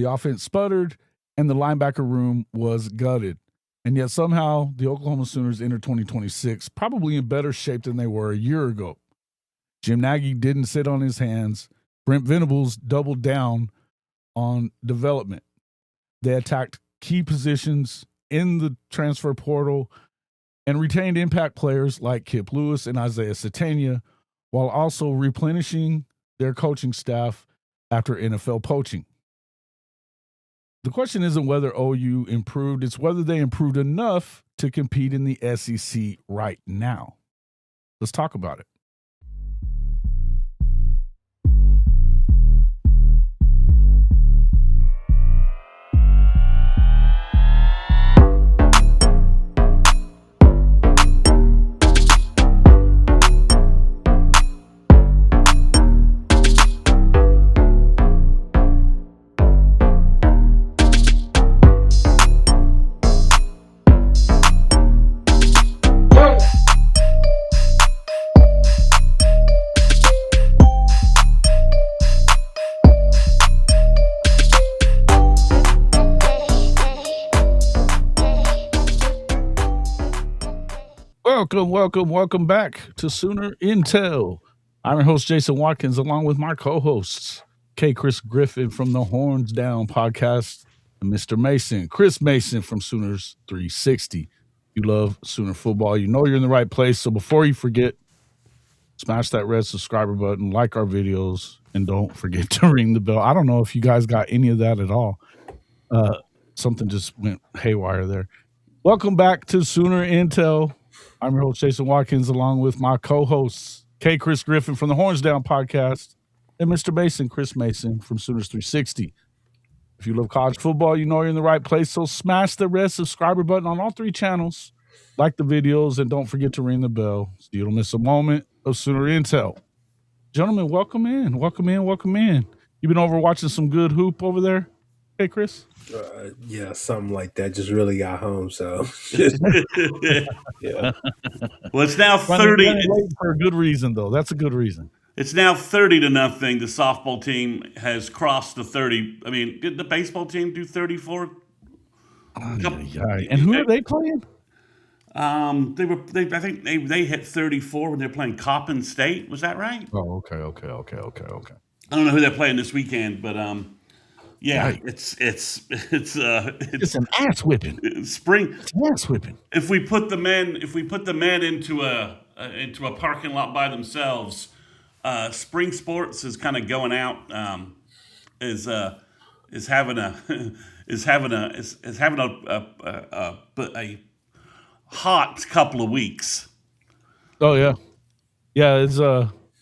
The offense sputtered, and the linebacker room was gutted. And yet somehow the Oklahoma Sooners enter 2026 probably in better shape than they were a year ago. Jim Nagy didn't sit on his hands. Brent Venables doubled down on development. They attacked key positions in the transfer portal and retained impact players like Kip Lewis and Isaiah Sategna, while also replenishing their coaching staff after NFL poaching. The question isn't whether OU improved, it's whether they improved enough to compete in the SEC right now. Let's talk about it. Welcome back to Sooner Intel. I'm your host, Jason Watkins, along with my co-hosts, Kchris Griffin from the Horns Down podcast, and Mr. Mason, Chris Mason from Sooners 360. You love Sooner football. You know you're in the right place. So before you forget, smash that red subscriber button, like our videos, and don't forget to ring the bell. I don't know if you guys got any of that at all. Something just went haywire there. Welcome back to Sooner Intel. I'm your host, Jason Watkins, along with my co-hosts, Kchris Griffin from the Horns Down podcast, and Mr. Mason, Chris Mason from Sooners 360. If you love college football, you know you're in the right place, so smash the red subscriber button on all three channels, like the videos, and don't forget to ring the bell so you don't miss a moment of Sooner Intel. Gentlemen, welcome in. You been over watching some good hoop over there? Hey, Chris? Yeah, something like that. Just really got home, so. Yeah. Well, it's now 30. For a good reason, though. That's a good reason. It's now 30-0. The softball team has crossed the 30. I mean, did the baseball team do 34? And who are they playing? I think they hit 34 when they're playing Coppin State. Was that right? Oh, okay. I don't know who they're playing this weekend, but yeah, it's an ass whipping. Spring. It's an ass whipping. If we put the men into a parking lot by themselves, spring sports is kind of going out. Is having a hot couple of weeks. Oh yeah. It's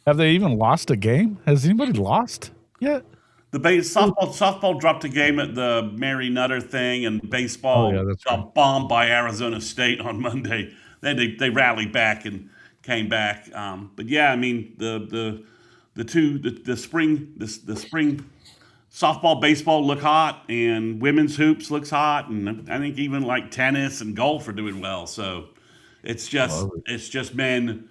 have they even lost a game? Has anybody lost yet? The softball dropped a game at the Mary Nutter thing, and baseball got bombed by Arizona State on Monday. Then they rallied back and came back. But yeah, I mean the spring softball, baseball look hot, and women's hoops looks hot, and I think even like tennis and golf are doing well. So it's just men.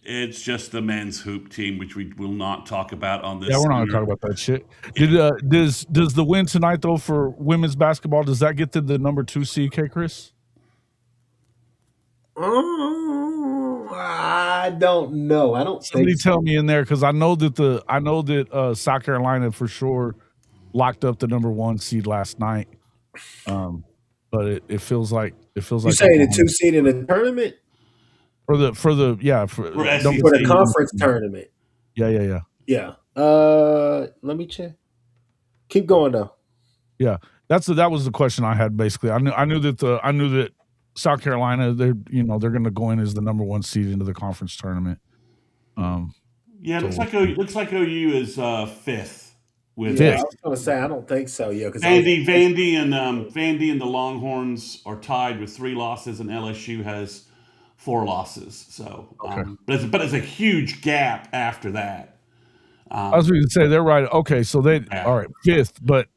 It's just the men's hoop team, which we will not talk about on this. Yeah, we're not going to talk about that shit. Does the win tonight, though, for women's basketball, does that get to the number 2 seed, Kchris? I don't know. I don't Somebody think so. tell me in there, because I know that South Carolina for sure locked up the number 1 seed last night. But it feels like you saying the 2 seed in the tournament? For the conference tournament. Yeah. Let me check. Keep going though. Yeah, that was the question I had basically. I knew that South Carolina, they're going to go in as the number 1 seed into the conference tournament. Looks like OU is 5th. I was going to say I don't think so. Yeah, because Vandy and the Longhorns are tied with 3 losses, and LSU has 4 losses. So, but it's a huge gap after that. I was going to say they're right. Okay, so all right, 5th, but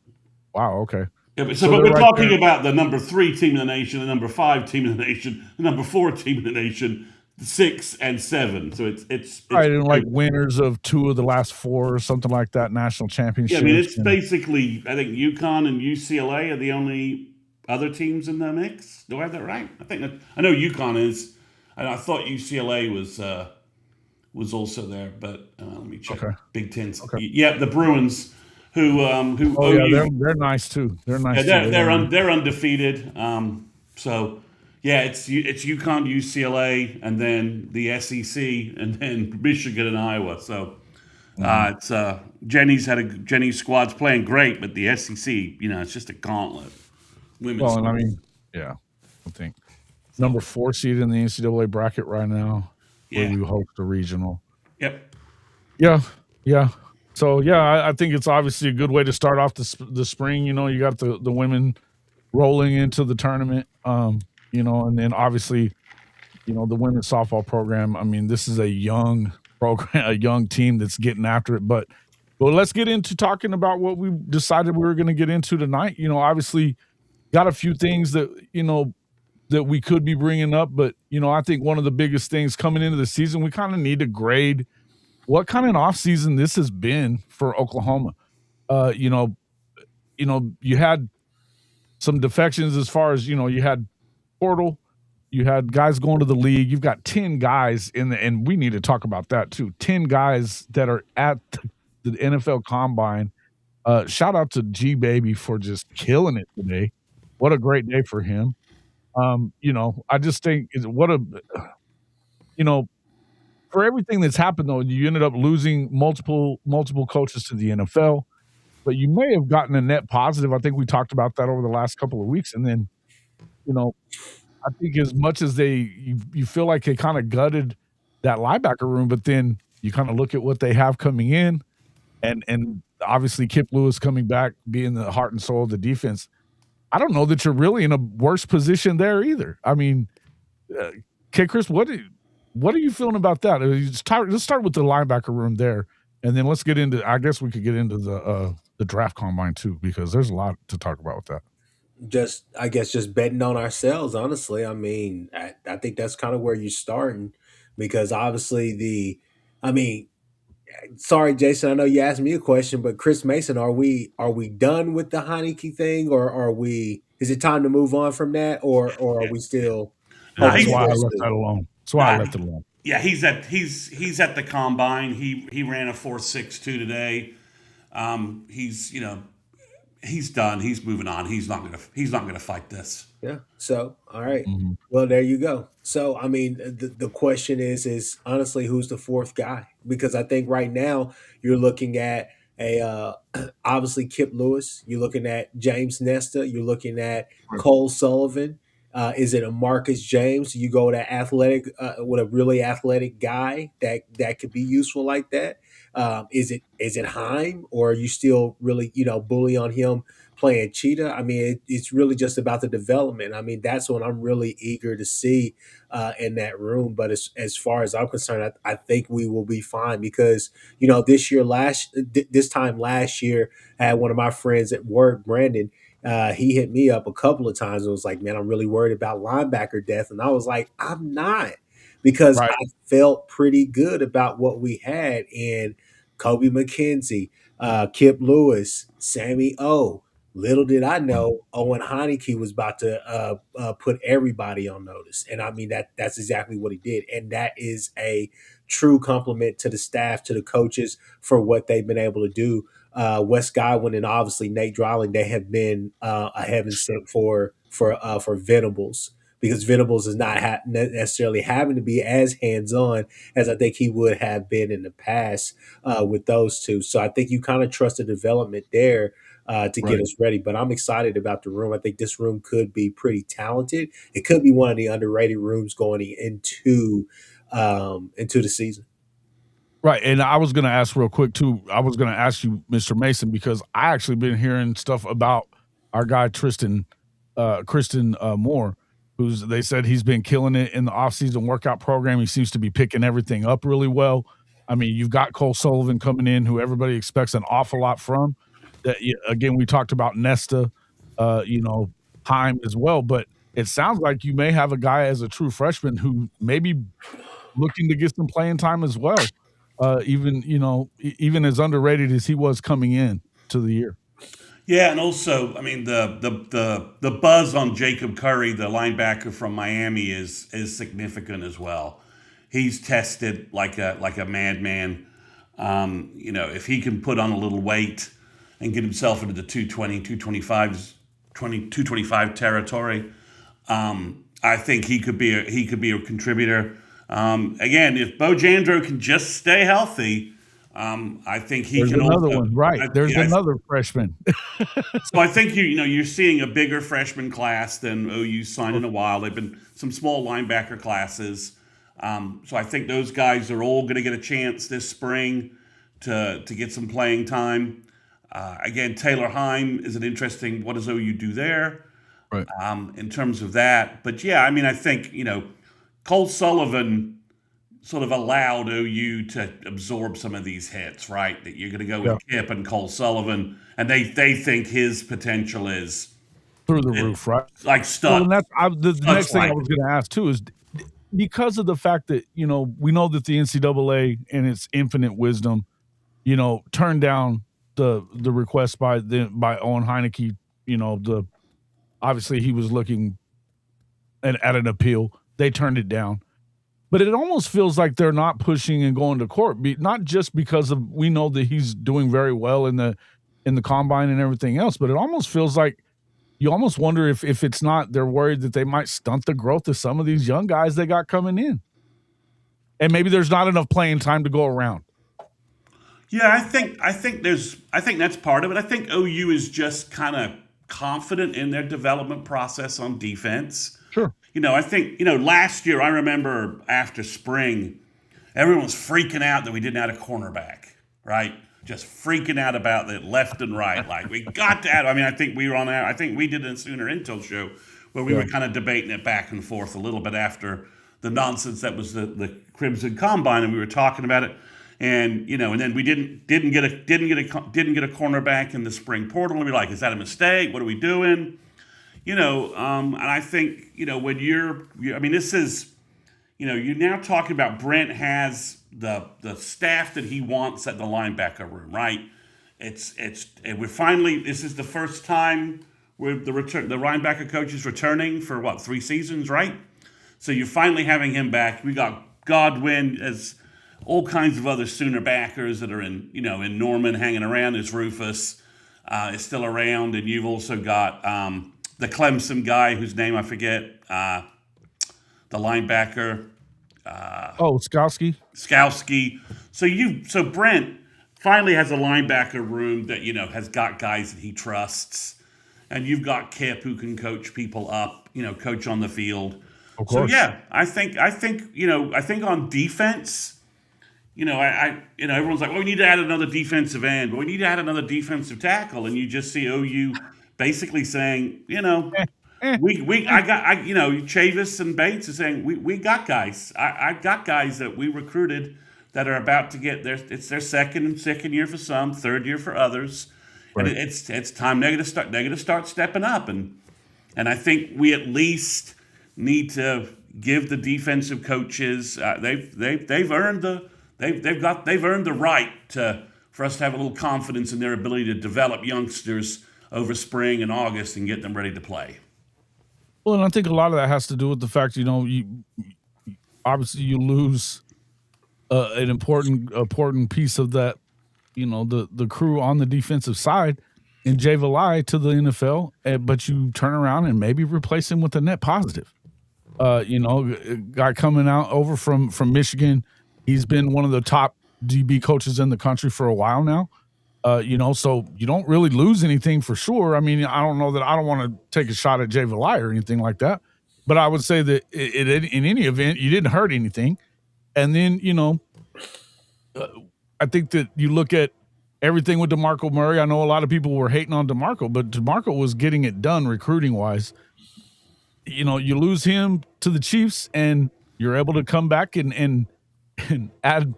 wow, okay. Yeah, but we're talking about the number 3 team in the nation, the number 5 team in the nation, the number 4 team in the nation. 6 and 7. So it's right, and like winners of 2 of the last 4 or something like that, national yeah. championships. I mean, it's basically I think UConn and UCLA are the only other teams in the mix. Do I have that right? I know UConn is. I thought UCLA was also there, but let me check. Okay. Big Ten's. Okay. Yeah, the Bruins, who Oh yeah, they're nice too. They're nice. yeah, too. they're undefeated. So yeah, it's UConn, UCLA, and then the SEC, and then Michigan and Iowa. So it's Jenny's squad's playing great, but the SEC, it's just a gauntlet. Well, and I mean, yeah, I think number 4 seed in the NCAA bracket right now. Yeah. Where we host a regional. Yep. Yeah. So yeah, I think it's obviously a good way to start off the spring. You got the women rolling into the tournament. And then obviously, the women's softball program. I mean, this is a young program, a young team that's getting after it. But let's get into talking about what we decided we were going to get into tonight. Obviously, got a few things that that we could be bringing up, but I think one of the biggest things coming into the season, we kind of need to grade what kind of an offseason this has been for Oklahoma. You had some defections as far as, you had portal, you had guys going to the league. You've got 10 guys and we need to talk about that too. 10 guys that are at the NFL Combine. Shout out to G Baby for just killing it today. What a great day for him. I just think for everything that's happened though, you ended up losing multiple coaches to the NFL, but you may have gotten a net positive. I think we talked about that over the last couple of weeks. And then, I think as much as you feel like they kind of gutted that linebacker room, but then you kind of look at what they have coming in and obviously Kip Lewis coming back, being the heart and soul of the defense. I don't know that you're really in a worse position there either. I mean, Kchris, what are you feeling about that? Let's start with the linebacker room there, and then let's get into. I guess we could get into the draft combine too, because there's a lot to talk about with that. Just betting on ourselves, honestly. I mean, I think that's kind of where you're starting, because obviously sorry, Jason, I know you asked me a question, but Chris Mason, are we done with the Heineke thing, or is it time to move on from that, or are we still? That's why I left that alone. I left it alone. Yeah, he's at the combine. He ran a 4.62 today. He's done. He's moving on. He's not gonna fight this. Yeah. So all right. Mm-hmm. Well, there you go. So I mean, the question is honestly, who's the 4th guy? Because I think right now you're looking at obviously Kip Lewis. You're looking at James Nesta. You're looking at Cole Sullivan. Is it a Marcus James? You go to athletic with a really athletic guy that could be useful like that. Is it Heim, or are you still really bully on him playing cheetah? I mean, it's really just about the development. I mean, that's what I'm really eager to see in that room. But as far as I'm concerned, I think we will be fine, because this time last year, I had one of my friends at work, Brandon. He hit me up a couple of times and was like, man, I'm really worried about linebacker depth. And I was like, I'm not, because I felt pretty good about what we had in Kobe McKenzie, Kip Lewis, Sammy O. Little did I know Owen Heineke was about to put everybody on notice. And I mean, that's exactly what he did. And that is a true compliment to the staff, to the coaches, for what they've been able to do. Wes Godwin and obviously Nate Dreiling, they have been a heaven sent for Venables, because Venables is not necessarily having to be as hands-on as I think he would have been in the past with those two. So I think you kind of trust the development there to get us ready. But I'm excited about the room. I think this room could be pretty talented. It could be one of the underrated rooms going into the season. Right, and I was going to ask real quick too. I was going to ask you, Mr. Mason, because I actually been hearing stuff about our guy Kristen Moore, they said he's been killing it in the offseason workout program. He seems to be picking everything up really well. I mean, you've got Cole Sullivan coming in, who everybody expects an awful lot from. That again, we talked about Nesta, Heim as well, but it sounds like you may have a guy as a true freshman who maybe looking to get some playing time as well. Even as underrated as he was coming in to the year. Yeah, and also, I mean, the buzz on Jacob Curry, the linebacker from Miami, is significant as well. He's tested like a madman. If he can put on a little weight and get himself into the 225 territory, I think he could be a contributor. Again, if Bojandro can just stay healthy, I think There's can another also. one, right? There's another freshman. So I think you're seeing a bigger freshman class than OU signed in a while. They've been some small linebacker classes. So I think those guys are all going to get a chance this spring to get some playing time. Again, Taylor Heim is an interesting. What does OU do there? Right. In terms of that, but yeah, I mean, I think Cole Sullivan sort of allowed OU to absorb some of these hits, right? That you're going to go with Kip and Cole Sullivan, and they think his potential is through the roof, right? Like stuff. Well, and the next thing I was going to ask too is because of the fact that we know that the NCAA in its infinite wisdom, turned down the request by Owen Heineke. Obviously he was looking at an appeal. They turned it down. But it almost feels like they're not pushing and going to court, not just because of we know that he's doing very well in the combine and everything else, but it almost feels like you almost wonder if it's not they're worried that they might stunt the growth of some of these young guys they got coming in. And maybe there's not enough playing time to go around. Yeah, I think that's part of it. I think OU is just kind of confident in their development process on defense. Sure. I think, last year I remember after spring, everyone was freaking out that we didn't have a cornerback, right? Just freaking out about it left and right. Like, we got to add. I mean, I think we did a Sooner Intel show where we were kind of debating it back and forth a little bit after the nonsense that was the Crimson Combine, and we were talking about it. And and then we didn't get a cornerback in the spring portal. And we're like, is that a mistake? What are we doing? And I think when this is, you're now talking about Brent has the staff that he wants at the linebacker room, right? And we're finally, this is the first time where the linebacker coach is returning for 3 seasons, right? So you're finally having him back. We got Godwin as all kinds of other Sooner backers that are in Norman hanging around. There's Rufus is still around, and you've also got the Clemson guy whose name I forget, the linebacker. Skowski. So Brent finally has a linebacker room that has got guys that he trusts, and you've got Kip who can coach people up, coach on the field. Of course. So yeah, I think on defense. Everyone's like, well, we need to add another defensive end, but we need to add another defensive tackle, and you just see OU basically saying, Chavis and Bates are saying we got guys. I've got guys that we recruited that are about to get it's their second year for some, third year for others, right. And it's time they're going to start stepping up, and I think we at least need to give the defensive coaches they've earned the right for us to have a little confidence in their ability to develop youngsters over spring and August and get them ready to play. Well, and I think a lot of that has to do with the fact, you obviously you lose an important piece of that, the crew on the defensive side in Jay Valai to the NFL, but you turn around and maybe replace him with a net positive. A guy coming out over from Michigan. He's been one of the top DB coaches in the country for a while now. So you don't really lose anything for sure. I mean, I don't know that I don't want to take a shot at Jay Valai or anything like that, but I would say that in any event, you didn't hurt anything. And then, I think that you look at everything with DeMarco Murray. I know a lot of people were hating on DeMarco, but DeMarco was getting it done recruiting wise. You lose him to the Chiefs and you're able to come back and add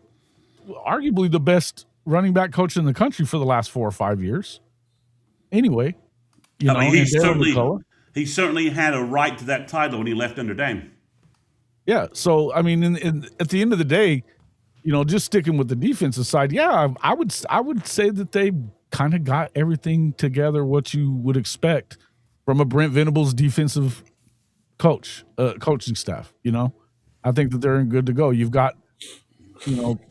arguably the best running back coach in the country for the last 4 or 5 years. Anyway, he certainly had a right to that title when he left Notre Dame. Yeah. So I mean, at the end of the day, just sticking with the defensive side, yeah, I would say that they kind of got everything together what you would expect from a Brent Venables defensive coaching staff. I think that they're in good to go. You've got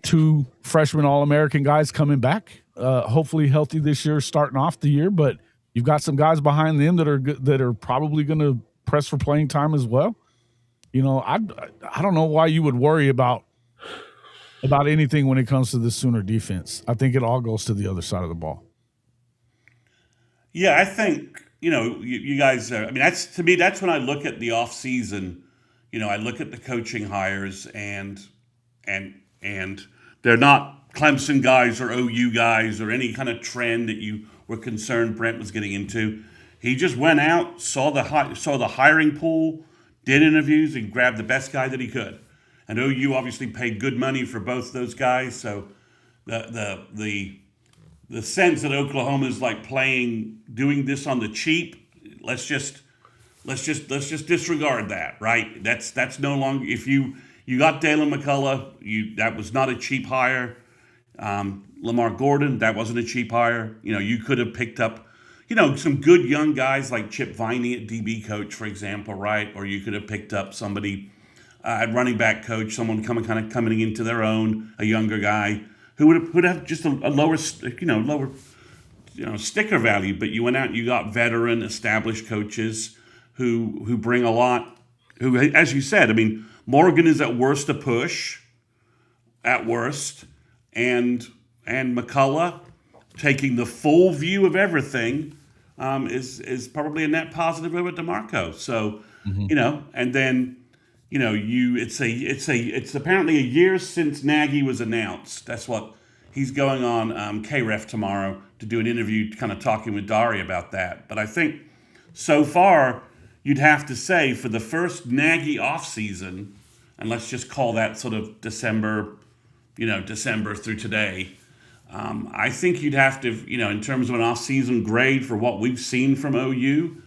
two freshman All-American guys coming back, hopefully healthy this year, starting off the year. But you've got some guys behind them that are probably going to press for playing time as well. I don't know why you would worry about anything when it comes to the Sooner defense. I think it all goes to the other side of the ball. Yeah, I think you guys are. I mean, that's to me. That's when I look at the offseason. I look at the coaching hires and they're not Clemson guys or OU guys or any kind of trend that you were concerned Brent was getting into. He just went out, saw the hiring pool, did interviews, and grabbed the best guy that he could. And OU obviously paid good money for both those guys, so the sense that Oklahoma is like doing this on the cheap. Let's just disregard that, right? That's no longer. If you got Dalen McCullough, that was not a cheap hire. Lamar Gordon, that wasn't a cheap hire. You could have picked up, some good young guys like Chip Viney at DB coach, for example, right? Or you could have picked up somebody at running back coach, someone coming into their own, a younger guy who would have just a lower sticker value. But you went out and you got veteran, established coaches who bring a lot. Who, as you said, I mean, Morgan is at worst a push, at worst, and McCullough taking the full view of everything is probably a net positive over DeMarco. So and then it's apparently a year since Nagy was announced. That's what he's going on KREF tomorrow to do an interview, kind of talking with Dari about that. But I think so far you'd have to say for the first Nagy offseason, and let's just call that sort of December through today. I think you'd have to, in terms of an off-season grade for what we've seen from OU,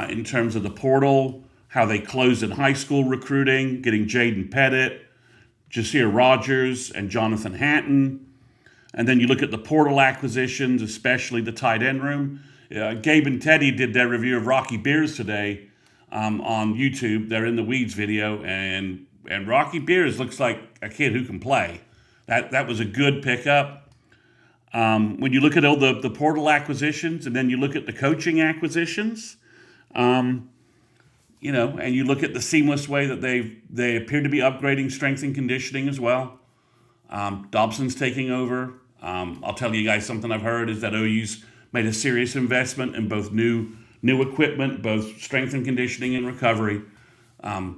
in terms of the portal, how they closed in high school recruiting, getting Jaden Pettit, Jasir Rogers, and Jonathan Hatton. And then you look at the portal acquisitions, especially the tight end room. Gabe and Teddy did their review of Rocky Beers today on YouTube. They're in the Weeds video, and Rocky Beers looks like a kid who can play. That was a good pickup. When you look at all the portal acquisitions, and then you look at the coaching acquisitions, and you look at the seamless way that they appear to be upgrading strength and conditioning as well. Dobson's taking over. I'll tell you guys something I've heard is that OU's made a serious investment in both new equipment, both strength and conditioning and recovery.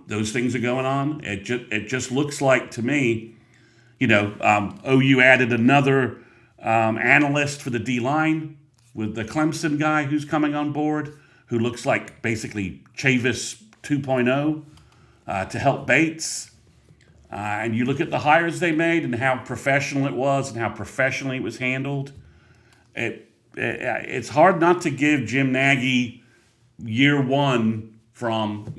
Those things are going on. It just looks like to me, OU added another analyst for the D-line with the Clemson guy who's coming on board, who looks like basically Chavis 2.0 to help Bates. And you look at the hires they made and how professional it was and how professionally it was handled. It's hard not to give Jim Nagy year one from,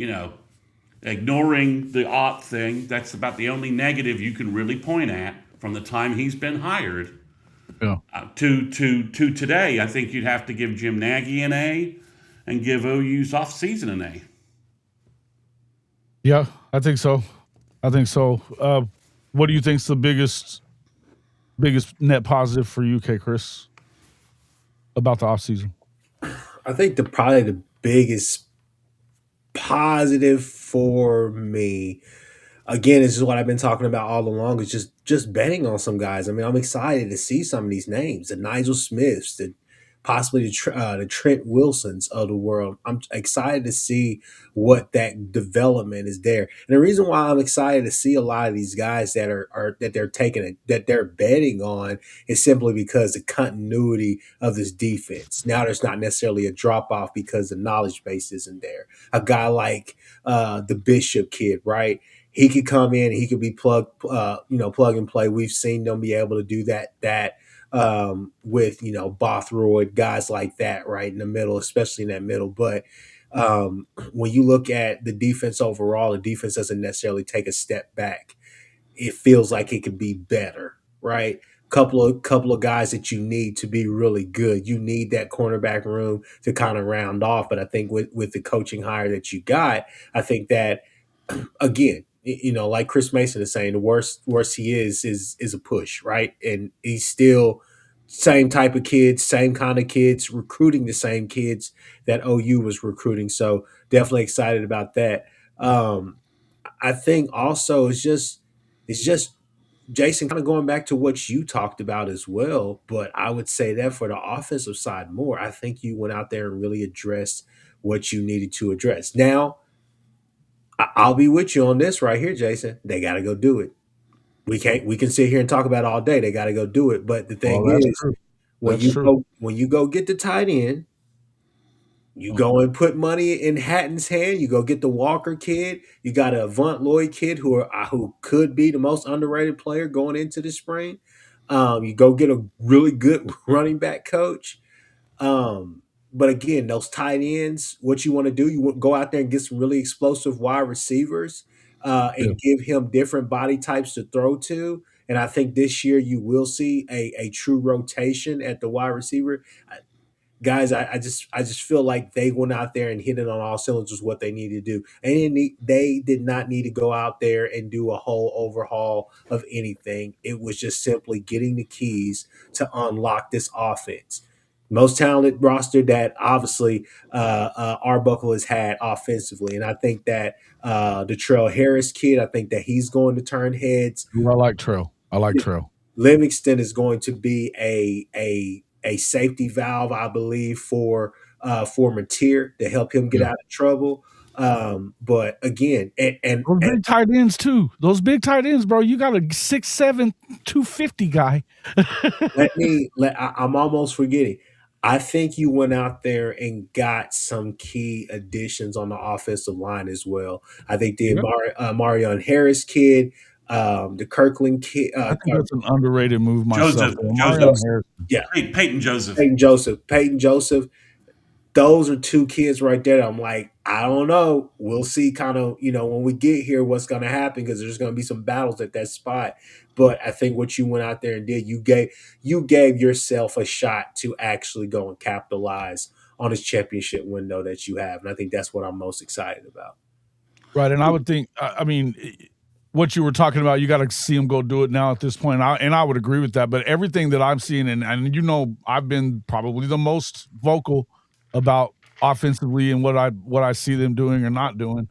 ignoring the Ott thing. That's about the only negative you can really point at from the time he's been hired. Yeah. To today, I think you'd have to give Jim Nagy an A and give OU's offseason an A. Yeah, I think so. What do you think's the biggest net positive for you, Kchris, about the offseason? I think probably the biggest positive for me, again, this is what I've been talking about all along, is just betting on some guys. I mean, I'm excited to see some of these names, the Nigel Smiths, possibly the Trent Wilsons of the world. I'm excited to see what that development is there. And the reason why I'm excited to see a lot of these guys that they're betting on is simply because the continuity of this defense. Now there's not necessarily a drop off because the knowledge base isn't there. A guy like the Bishop kid, right? He could come in, he could be plug and play. We've seen them be able to do that with Bothroyd, guys like that, right in the middle, especially in that middle. But when you look at the defense overall, the defense doesn't necessarily take a step back. It feels like it could be better, right? Couple of guys that you need to be really good. You need that cornerback room to kind of round off. But I think with the coaching hire that you got, I think that again, like Chris Mason is saying, the worst he is a push, right? And he's still same type of kids, same kind of kids, recruiting the same kids that OU was recruiting. So definitely excited about that. I think also it's just Jason, kind of going back to what you talked about as well, but I would say that for the offensive side more, I think you went out there and really addressed what you needed to address. Now, I'll be with you on this right here, Jason. They got to go do it. We can sit here and talk about it all day. They got to go do it. But the thing That's is, true. That's true. when you go get the tight end, you go and put money in Hatton's hand. You go get the Walker kid. You got a Avant Lloyd kid who could be the most underrated player going into the spring. You go get a really good running back coach. But again, those tight ends, what you want to do, you want to go out there and get some really explosive wide receivers and give him different body types to throw to. And I think this year you will see a true rotation at the wide receiver. Guys, I just feel like they went out there and hit it on all cylinders what they needed to do. And they did not need to go out there and do a whole overhaul of anything. It was just simply getting the keys to unlock this offense. Most talented roster that obviously Arbuckle has had offensively. And I think that the Trail Harris kid, I think that he's going to turn heads. I like Trail. Livingston is going to be a safety valve, I believe, for Mateer to help him get out of trouble. But again, and those big tight ends too. Those big tight ends, bro. You got a 6'7", 250 guy. I'm almost forgetting. I think you went out there and got some key additions on the offensive line as well. I think the Marion Harris kid, the Kirkland kid. I think that's an underrated move myself. Joseph. Yeah, Peyton Joseph. Peyton Joseph. Those are two kids right there. I'm like, I don't know. We'll see kind of, when we get here, what's going to happen, because there's going to be some battles at that spot. But I think what you went out there and did, you gave yourself a shot to actually go and capitalize on this championship window that you have. And I think that's what I'm most excited about. Right. And I would think, what you were talking about, you got to see him go do it now at this point. I would agree with that. But everything that I'm seeing, and I've been probably the most vocal about offensively and what I see them doing or not doing.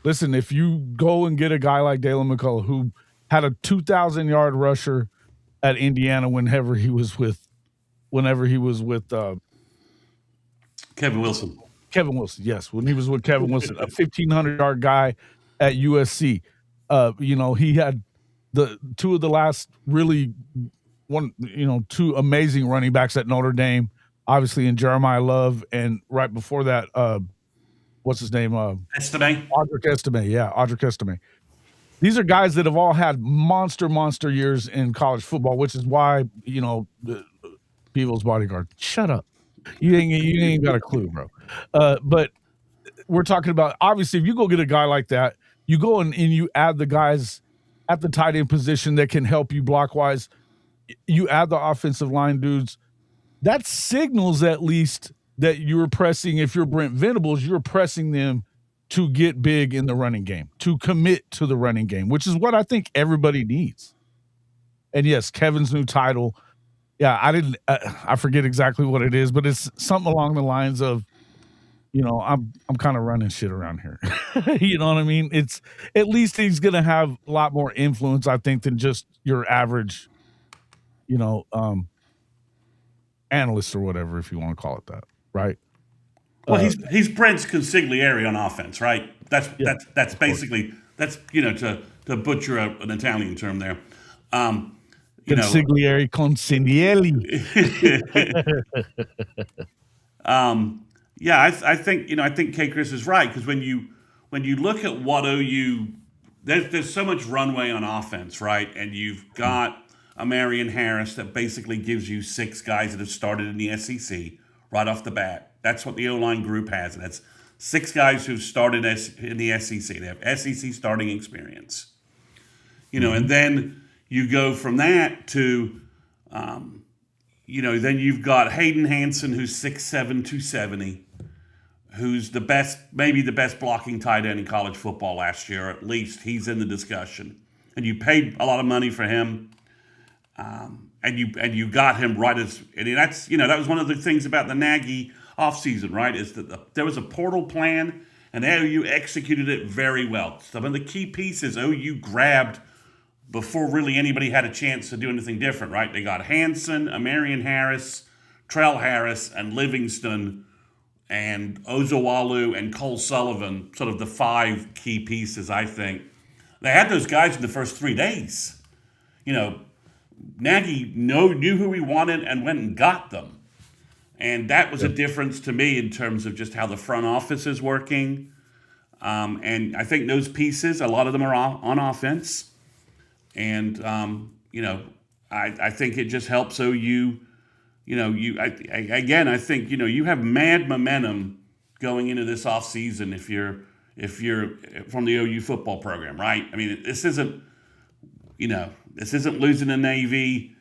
Listen, if you go and get a guy like Dalen McCullough, who had a 2,000-yard rusher at Indiana whenever he was with Kevin Wilson. Kevin Wilson, yes, when he was with Kevin Wilson, a 1,500-yard guy at USC. He had the two of the last two amazing running backs at Notre Dame. Obviously, in Jeremiah Love, and right before that, what's his name? Estime. Audric Estime. These are guys that have all had monster years in college football, which is why, the People's Bodyguard. Shut up. You ain't got a clue, bro. But we're talking about, obviously, if you go get a guy like that, you go and you add the guys at the tight end position that can help you block-wise. You add the offensive line dudes. That signals at least that you're pressing, if you're Brent Venables, you're pressing them to get big in the running game, to commit to the running game, which is what I think everybody needs. And yes, Kevin's new title. Yeah, I forget exactly what it is, but it's something along the lines of, I'm kind of running shit around here. You know what I mean? It's at least he's going to have a lot more influence, I think, than just your average, analyst or whatever, if you want to call it that, right? Well, he's Brent's consigliere on offense, right? That's basically to butcher an Italian term there. Consigliere consigliere. I think Kchris is right, because when you look at what OU, there's so much runway on offense, right? And you've got a Marion Harris that basically gives you 6 guys that have started in the SEC right off the bat. That's what the O-line group has, and 6 guys who've started in the SEC. They have SEC starting experience. And then you go from that to, then you've got Hayden Hansen, who's 6'7", 270, who's maybe the best blocking tight end in college football last year. At least he's in the discussion. And you paid a lot of money for him. And you got him right that was one of the things about the Nagy offseason, right? Is that there was a portal plan, and OU executed it very well. Some of the key pieces OU grabbed before really anybody had a chance to do anything different, right? They got Hansen, Amarian Harris, Trell Harris, and Livingston, and Ozowalu and Cole Sullivan, sort of the 5 key pieces, I think. They had those guys in the first 3 days. Nagy knew who he wanted and went and got them. And that was a difference to me in terms of just how the front office is working. And I think those pieces, a lot of them are on offense. And, I think it just helps OU. I think, you have mad momentum going into this offseason if you're from the OU football program, right? I mean, this isn't losing the Navy.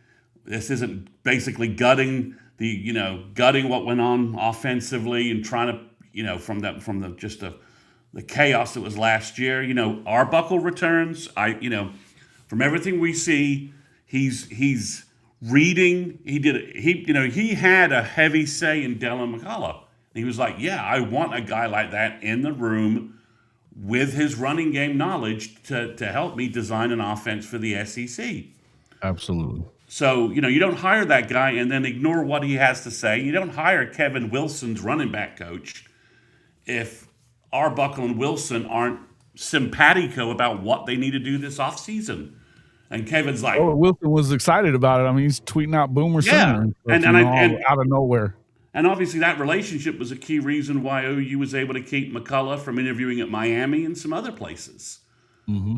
This isn't basically gutting what went on offensively and trying to, from the chaos that was last year. Arbuckle returns. From everything we see, he's reading. He had a heavy say in Dylan McCullough. He was like, yeah, I want a guy like that in the room with his running game knowledge to help me design an offense for the SEC. Absolutely. So, you don't hire that guy and then ignore what he has to say. You don't hire Kevin Wilson's running back coach if Arbuckle and Wilson aren't simpatico about what they need to do this offseason. And Kevin's like... Oh, Wilson was excited about it. I mean, he's tweeting out Boomer Sooner. And out of nowhere. And obviously that relationship was a key reason why OU was able to keep McCullough from interviewing at Miami and some other places. And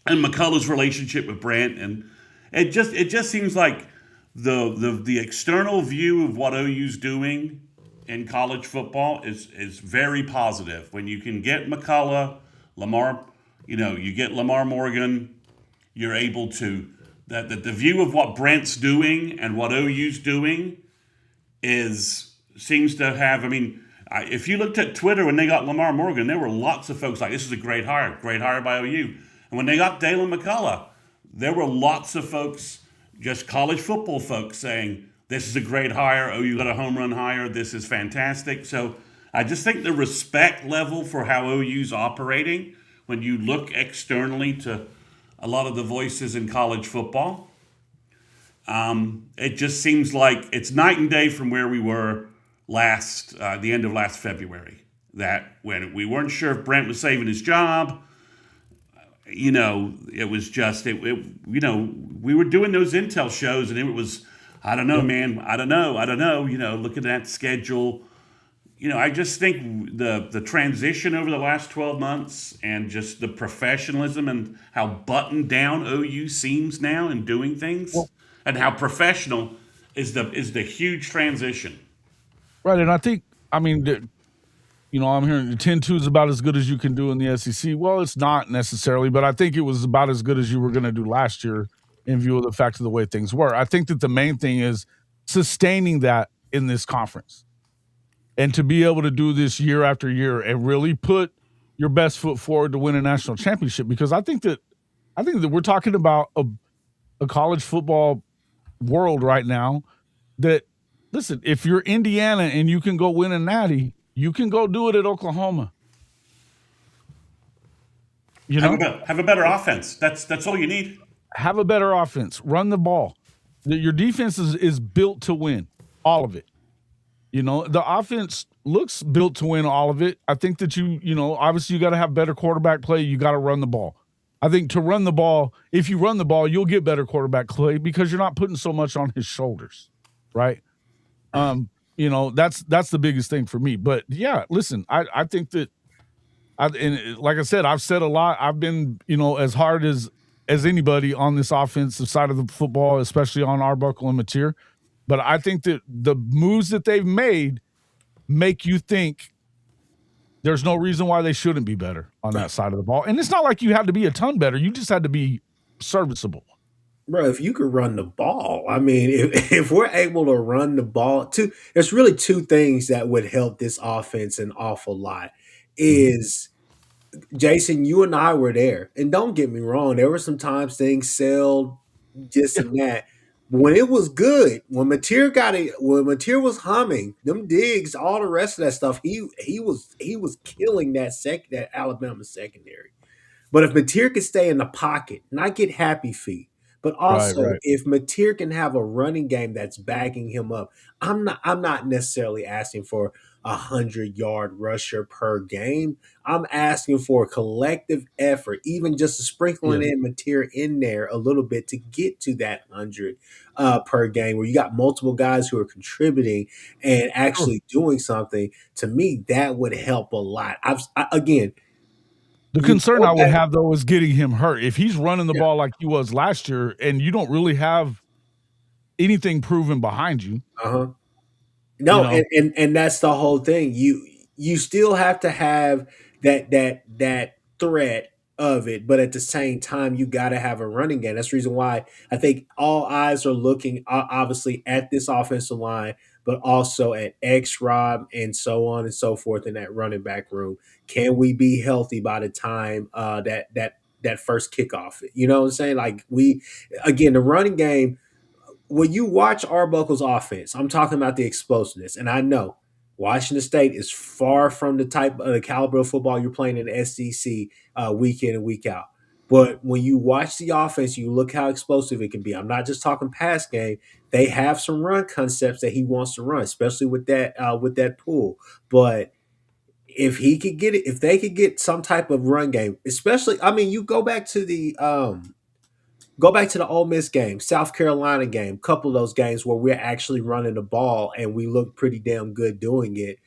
McCullough's relationship with Brent, and it just seems like the external view of what OU's doing in college football is very positive. When you can get McCullough, Lamar, you get Lamar Morgan, you're able to the view of what Brent's doing and what OU's doing seems to have. I mean, if you looked at Twitter when they got Lamar Morgan, there were lots of folks like, this is a great hire by OU. And when they got Dalen McCullough, there were lots of folks, just college football folks, saying, this is a great hire. OU got a home run hire. This is fantastic. So I just think the respect level for how OU's operating, when you look externally to a lot of the voices in college football, it just seems like it's night and day from where we were the end of last February. That when we weren't sure if Brent was saving his job, it was just, we were doing those intel shows and it was, I don't know, man, I don't know, looking at that schedule. I just think the transition over the last 12 months and just the professionalism and how buttoned down OU seems now in doing things. And how professional is the huge transition. Right, and I think, I'm hearing the 10-2 is about as good as you can do in the SEC. Well, it's not necessarily, but I think it was about as good as you were going to do last year in view of the fact of the way things were. I think that the main thing is sustaining that in this conference. And to be able to do this year after year and really put your best foot forward to win a national championship. Because I think that we're talking about a college football world right now that, listen, if you're Indiana and you can go win a natty, you can go do it at Oklahoma. Have a better offense. That's all you need. Have a better offense. Run the ball. Your defense is built to win, all of it. The offense looks built to win all of it. I think that obviously you got to have better quarterback play. You got to run the ball. I think to run the ball, if you run the ball, you'll get better quarterback play because you're not putting so much on his shoulders, right? That's the biggest thing for me. But yeah, listen, I think that, and like I said, I've said a lot. I've been, as hard as anybody on this offensive side of the football, especially on Arbuckle and Mateer. But I think that the moves that they've made make you think there's no reason why they shouldn't be better on that side of the ball. And it's not like you had to be a ton better. You just had to be serviceable. Bro, if you could run the ball, I mean, if we're able to run the ball, there's really two things that would help this offense an awful lot. Is Jason, you and I were there, and don't get me wrong, there were some times things sailed this and that. When it was good, when Mateer was humming, them digs, all the rest of that stuff, he was killing that Alabama secondary. But if Mateer could stay in the pocket, not get happy feet, but also if Mateer can have a running game that's backing him up, I'm not necessarily asking for 100-yard rusher per game. I'm asking for a collective effort, even just sprinkling in Mateer in there a little bit to get to that 100 per game, where you got multiple guys who are contributing and actually doing something. To me, that would help a lot. Again. The concern I would have, though, is getting him hurt. If he's running the ball like he was last year and you don't really have anything proven behind you. No, and that's the whole thing. You still have to have that threat of it, but at the same time, you got to have a running game. That's the reason why I think all eyes are looking, obviously, at this offensive line, but also at X-Rob and so on and so forth in that running back room. Can we be healthy by the time that first kickoff? You know what I'm saying? Like the running game. When you watch Arbuckle's offense, I'm talking about the explosiveness, and I know Washington State is far from the type of the caliber of football you're playing in the SEC week in and week out. But when you watch the offense, you look how explosive it can be. I'm not just talking pass game. They have some run concepts that he wants to run, especially with that pull. But if he could get it, if they could get some type of run game, especially, I mean, you go back to the Ole Miss game, South Carolina game, couple of those games where we're actually running the ball and we look pretty damn good doing it.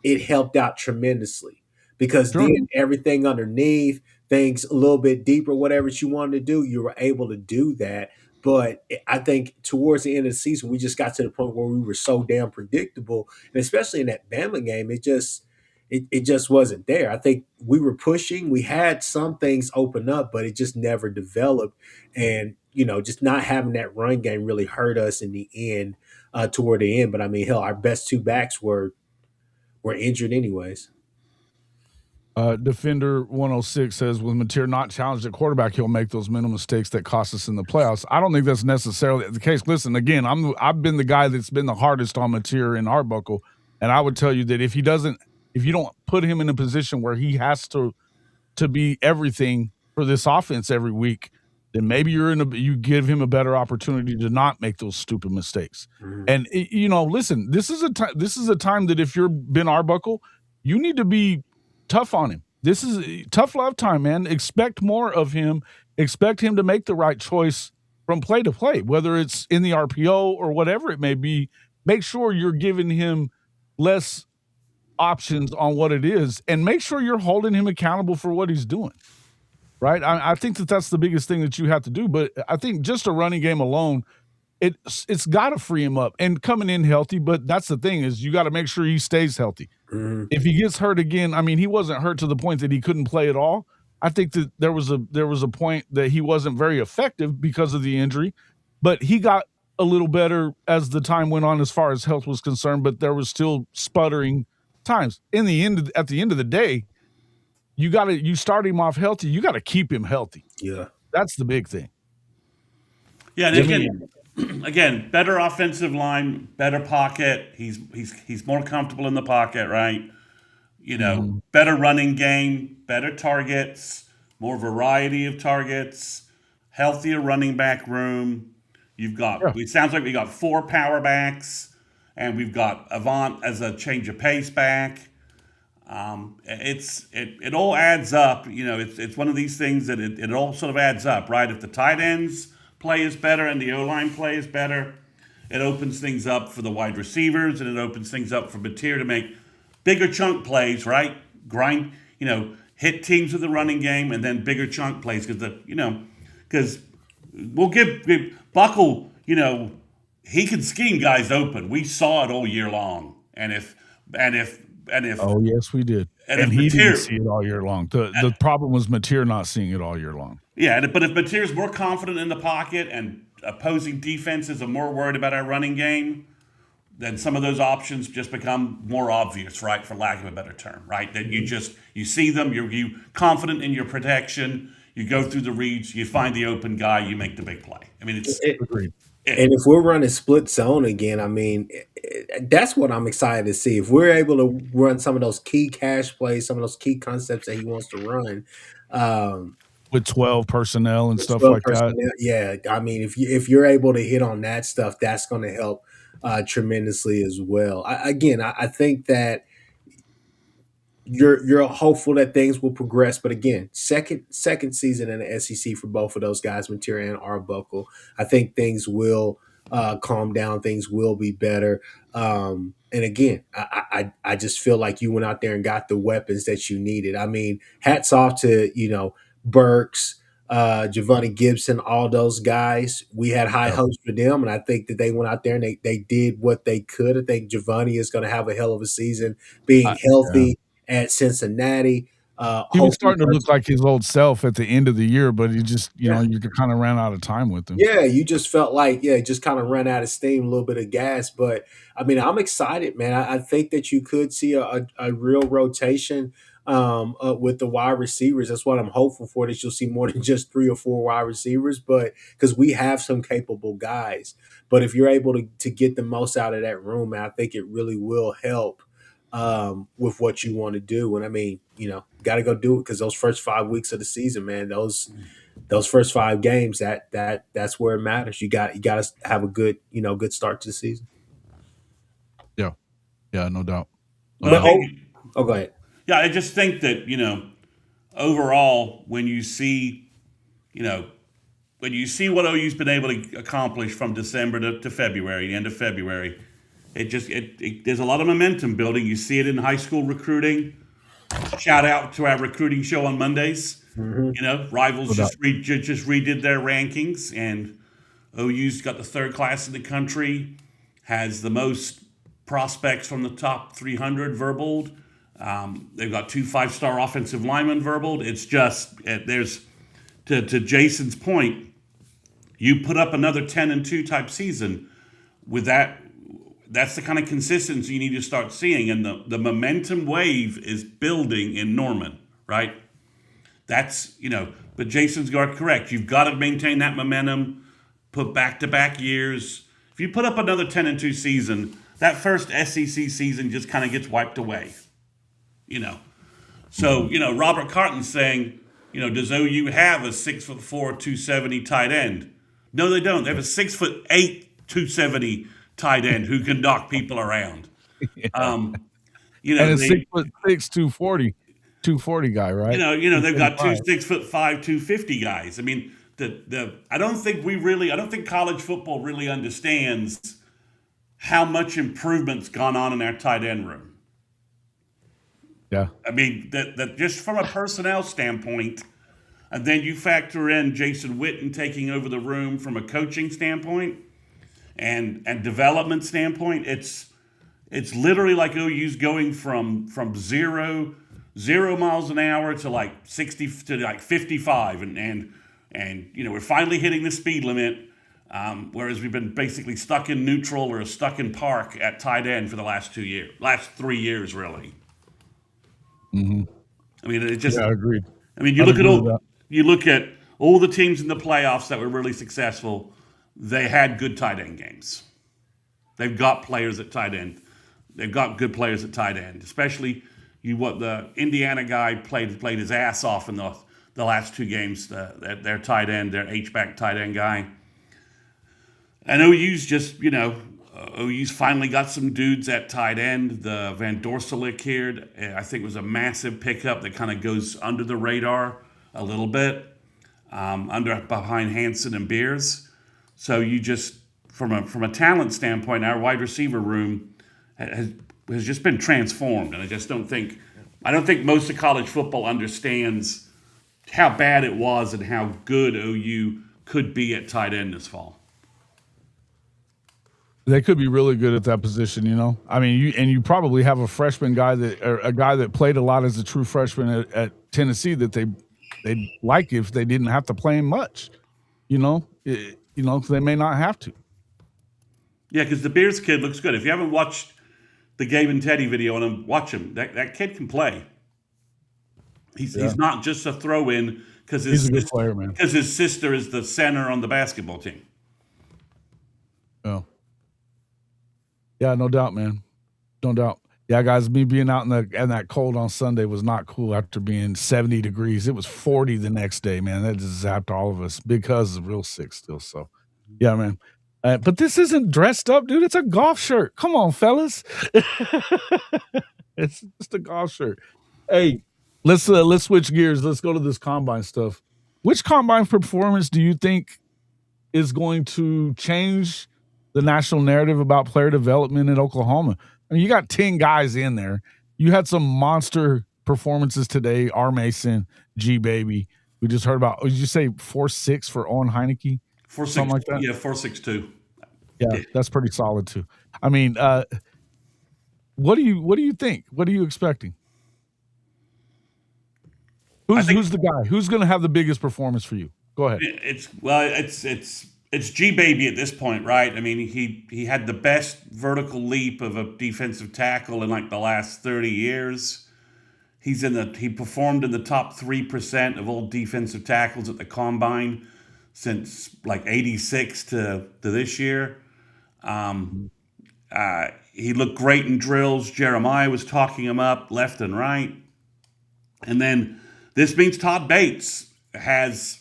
It helped out tremendously because then everything underneath, things a little bit deeper, whatever you wanted to do, you were able to do that. But I think towards the end of the season, we just got to the point where we were so damn predictable, and especially in that Bama game, it just wasn't there. I think we were pushing. We had some things open up, but it just never developed. And, just not having that run game really hurt us in the end, toward the end. But, I mean, hell, our best two backs were injured anyways. Defender 106 says, with Mateer not challenged at quarterback, he'll make those mental mistakes that cost us in the playoffs. I don't think that's necessarily the case. Listen, again, I've been the guy that's been the hardest on Mateer in Arbuckle, and I would tell you that if you don't put him in a position where he has to be everything for this offense every week, then maybe you give him a better opportunity to not make those stupid mistakes. And listen, this is a time that if you're Ben Arbuckle, you need to be tough on him. This is tough love time, man. Expect more of him. Expect him to make the right choice from play to play, whether it's in the RPO or whatever it may be. Make sure you're giving him less options on what it is, and make sure you're holding him accountable for what he's doing. Right? I think that's the biggest thing that you have to do. But I think just a running game alone, it's got to free him up and coming in healthy. But that's the thing, is you got to make sure he stays healthy. If he gets hurt again, I mean, he wasn't hurt to the point that he couldn't play at all. I think that there was a point that he wasn't very effective because of the injury, but he got a little better as the time went on as far as health was concerned. But there was still sputtering times. At the end of the day, you start him off healthy. You got to keep him healthy. Yeah, that's the big thing. Yeah, and again, better offensive line, better pocket. He's more comfortable in the pocket, right? Better running game, better targets, more variety of targets, healthier running back room. It sounds like we got 4 power backs, and we've got Avant as a change of pace back. It all adds up. It's one of these things that it all sort of adds up, right? If the tight ends play is better and the O-line play is better, it opens things up for the wide receivers, and it opens things up for Mateer to make bigger chunk plays, right? Grind, hit teams with the running game, and then bigger chunk plays because we'll give Buckle, he can scheme guys open. We saw it all year long, and if And if oh yes, we did, and he didn't see it all year long. The problem was Mateer not seeing it all year long. Yeah, but if Mateer's more confident in the pocket and opposing defenses are more worried about our running game, then some of those options just become more obvious, right? For lack of a better term, right? That you see them, you're confident in your protection. You go through the reads, you find the open guy, you make the big play. I mean, agreed. And if we're running split zone again, I mean, that's what I'm excited to see. If we're able to run some of those key cash plays, some of those key concepts that he wants to run, with 12 personnel and stuff 12 like personnel, that. yeah. I mean, if you're able to hit on that stuff, that's going to help tremendously as well. I think that you're hopeful that things will progress, but again, second season in the SEC for both of those guys, Mateer and Arbuckle. I think things will calm down, things will be better. And again, I just feel like you went out there and got the weapons that you needed. I mean, hats off to Burks, Giovanni Gibson, all those guys. We had high hopes for them, and I think that they went out there and they did what they could. I think Giovanni is going to have a hell of a season, being healthy at Cincinnati. He was starting to look like his old self at the end of the year, but he just, you kind of ran out of time with him. Yeah, you just felt like, just kind of ran out of steam, a little bit of gas. But, I mean, I'm excited, man. I think that you could see a real rotation with the wide receivers. That's what I'm hopeful for, that you'll see more than just 3 or 4 wide receivers, but because we have some capable guys. But if you're able to get the most out of that room, man, I think it really will help with what you want to do. And I mean, got to go do it, because those first 5 weeks of the season, man, those first 5 games, that's where it matters. You got to have a good start to the season. Yeah, no doubt. But go ahead. Yeah, I just think that overall, when you see what OU's been able to accomplish from December to February, the end of February, there's a lot of momentum building. You see it in high school recruiting. Shout out to our recruiting show on Mondays. Mm-hmm. Rivals just redid their rankings, and OU's got the 3rd class in the country, has the most prospects from the top 300 verbaled. They've got 2 5-star offensive linemen verbaled. It's just there's to Jason's point. You put up another 10-2 type season with that. That's the kind of consistency you need to start seeing, and the momentum wave is building in Norman, right? That's but Jason's correct. You've got to maintain that momentum, put back-to-back years. If you put up another 10-2 season, that first SEC season just kind of gets wiped away, So Robert Carton's saying, does OU have a 6'4", 270 tight end? No, they don't. They have a 6'8", 270 tight end who can knock people around. And a 6'6", 240 guy, right? They've got 2 6'5", 250 guys. I mean, I don't think college football really understands how much improvement's gone on in our tight end room. Yeah. I mean, that just from a personnel standpoint, and then you factor in Jason Witten taking over the room from a coaching standpoint and development standpoint, it's literally like OU's going from 0 miles an hour to like 60 to like 55, and we're finally hitting the speed limit. Whereas we've been basically stuck in neutral or stuck in park at tight end for the last 3 years, really. Mm-hmm. I mean, it just. Yeah, I agree. I mean, you look at all the teams in the playoffs that were really successful. They had good tight end games. They've got players at tight end. They've got good players at tight end. Especially the Indiana guy played his ass off in the last 2 games. Their tight end, their H-back tight end guy. And OU's finally got some dudes at tight end. The Van Dorselick here, I think, was a massive pickup that kind of goes under the radar a little bit, behind Hansen and Beers. So you just, from a talent standpoint, our wide receiver room has just been transformed, and I don't think most of college football understands how bad it was and how good OU could be at tight end this fall. They could be really good at that position, you know. I mean, you probably have a freshman guy a guy that played a lot as a true freshman at Tennessee that they'd like if they didn't have to play him much, you know. They may not have to. Yeah, because the Bears kid looks good. If you haven't watched the Gabe and Teddy video on him, watch him. That kid can play. He's not just a throw-in because he's a good player, man. Because his sister is the center on the basketball team. Oh. Yeah, no doubt, man. No doubt. Yeah, guys, me being out in that cold on Sunday was not cool after being 70 degrees. It was 40 the next day, man. That just zapped all of us. Big Cuz is real sick still. So, yeah, man. But this isn't dressed up, dude. It's a golf shirt. Come on, fellas. It's just a golf shirt. Hey, let's switch gears. Let's go to this combine stuff. Which combine performance do you think is going to change the national narrative about player development in Oklahoma? I mean, you got 10 guys in there. You had some monster performances today. R. Mason, G Baby. We just heard about. Did you say 4.6 for Owen Heineke? 4.6, something like that. Yeah, 4.62. Yeah, that's pretty solid too. I mean, what do you think? What are you expecting? Who's the guy? Who's going to have the biggest performance for you? Go ahead. It's G Baby at this point, right? I mean, he had the best vertical leap of a defensive tackle in like the last 30 years. He performed in the top 3% of all defensive tackles at the combine since like 86 to this year. He looked great in drills. Jeremiah was talking him up left and right. And then this means Todd Bates has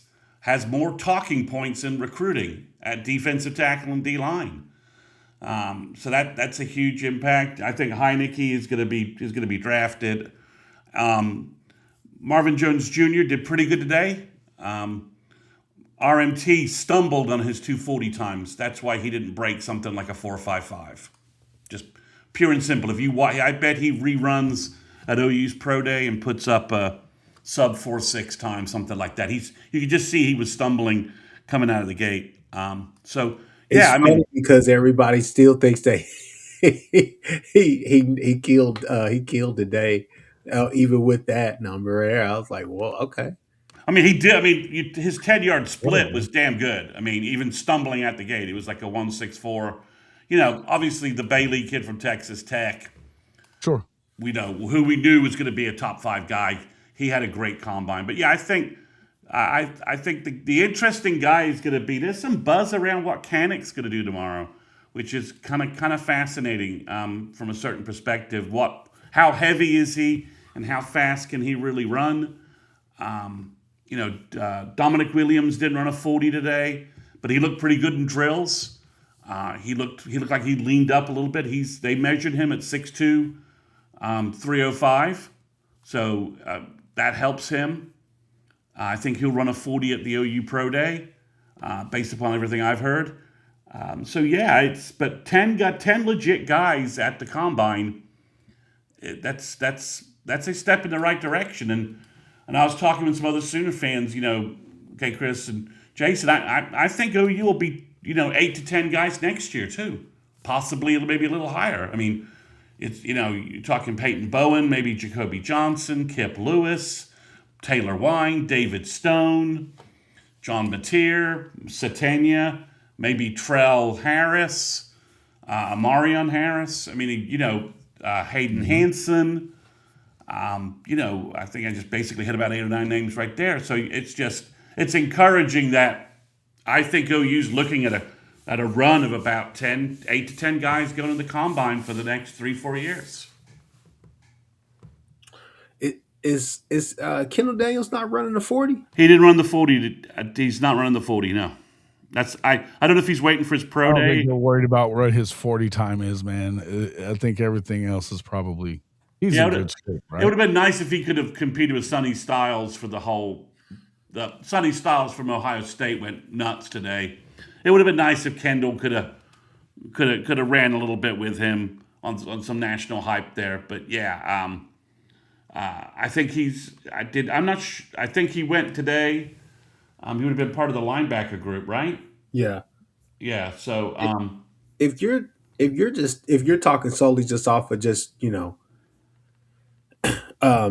more talking points in recruiting at defensive tackle and D-line. So that's a huge impact. I think Heineke is going to be drafted. Marvin Jones Jr. did pretty good today. RMT stumbled on his 240 times. That's why he didn't break something like a 4.55. Just pure and simple. I bet he reruns at OU's Pro Day and puts up a sub 4.6 times, something like that. You could just see he was stumbling coming out of the gate. Because everybody still thinks that he killed today, even with that number there. I was like, well, okay. I mean, he did. I mean, his 10-yard split was damn good. I mean, even stumbling at the gate, it was like a 1.64. Obviously the Bailey kid from Texas Tech. Sure. Who we knew was going to be a top 5 guy. He had a great combine. But yeah, I think the interesting guy is going to be, there's some buzz around what Canic's going to do tomorrow, which is kind of fascinating from a certain perspective. How heavy is he and how fast can he really run? Dominic Williams didn't run a 40 today, but he looked pretty good in drills. He looked like he leaned up a little bit. They measured him at 6'2", 305. So that helps him. I think he'll run a 40 at the OU Pro Day, based upon everything I've heard. But 10 legit guys at the combine. That's a step in the right direction. And I was talking with some other Sooner fans, Kchris and Jason. I think OU will be 8 to 10 guys next year too, possibly maybe a little higher. I mean, it's you're talking Peyton Bowen, maybe Jacoby Johnson, Kip Lewis, Taylor Wine, David Stone, John Mateer, Sategna, maybe Trell Harris, Amarion Harris. I mean, Hayden Hansen. I think I just basically hit about 8 or 9 names right there. So it's encouraging that I think OU's looking at a run of about 8 to 10 guys going to the combine for the next 3-4 years. Is Kendall Daniels not running the 40? He didn't run the 40. He's not running the 40. No, I don't know if he's waiting for his pro day. I don't think you're worried about what his 40 time is, man. I think everything else is probably. He's in good shape, right? It would have been nice if he could have competed with Sonny Styles for the Sonny Styles from Ohio State went nuts today. It would have been nice if Kendall could have ran a little bit with him on some national hype there. But yeah, I think I think he went today. He would have been part of the linebacker group, right? Yeah. Yeah. So if you're if you're talking solely just off of just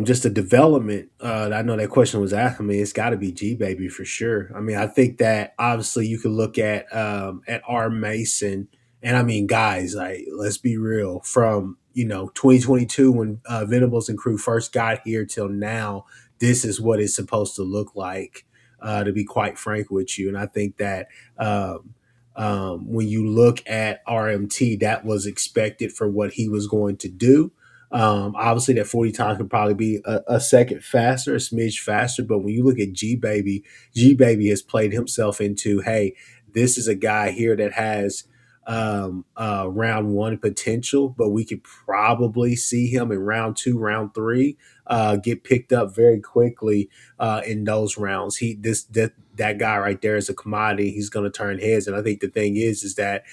just a development. I know that question was asking me. It's got to be G baby for sure. I mean, I think that obviously you could look at R Mason, and I mean, guys, like let's be real. From 2022 when Venables and crew first got here till now, this is what it's supposed to look like. To be quite frank with you, and I think that. When you look at RMT, that was expected for what he was going to do. Obviously, that 40 time could probably be a second faster, a smidge faster. But when you look at G Baby has played himself into, hey, this is a guy here that has round one potential, but we could probably see him in round two, round three, get picked up very quickly in those rounds. That guy right there is a commodity. He's going to turn heads, and I think the thing is that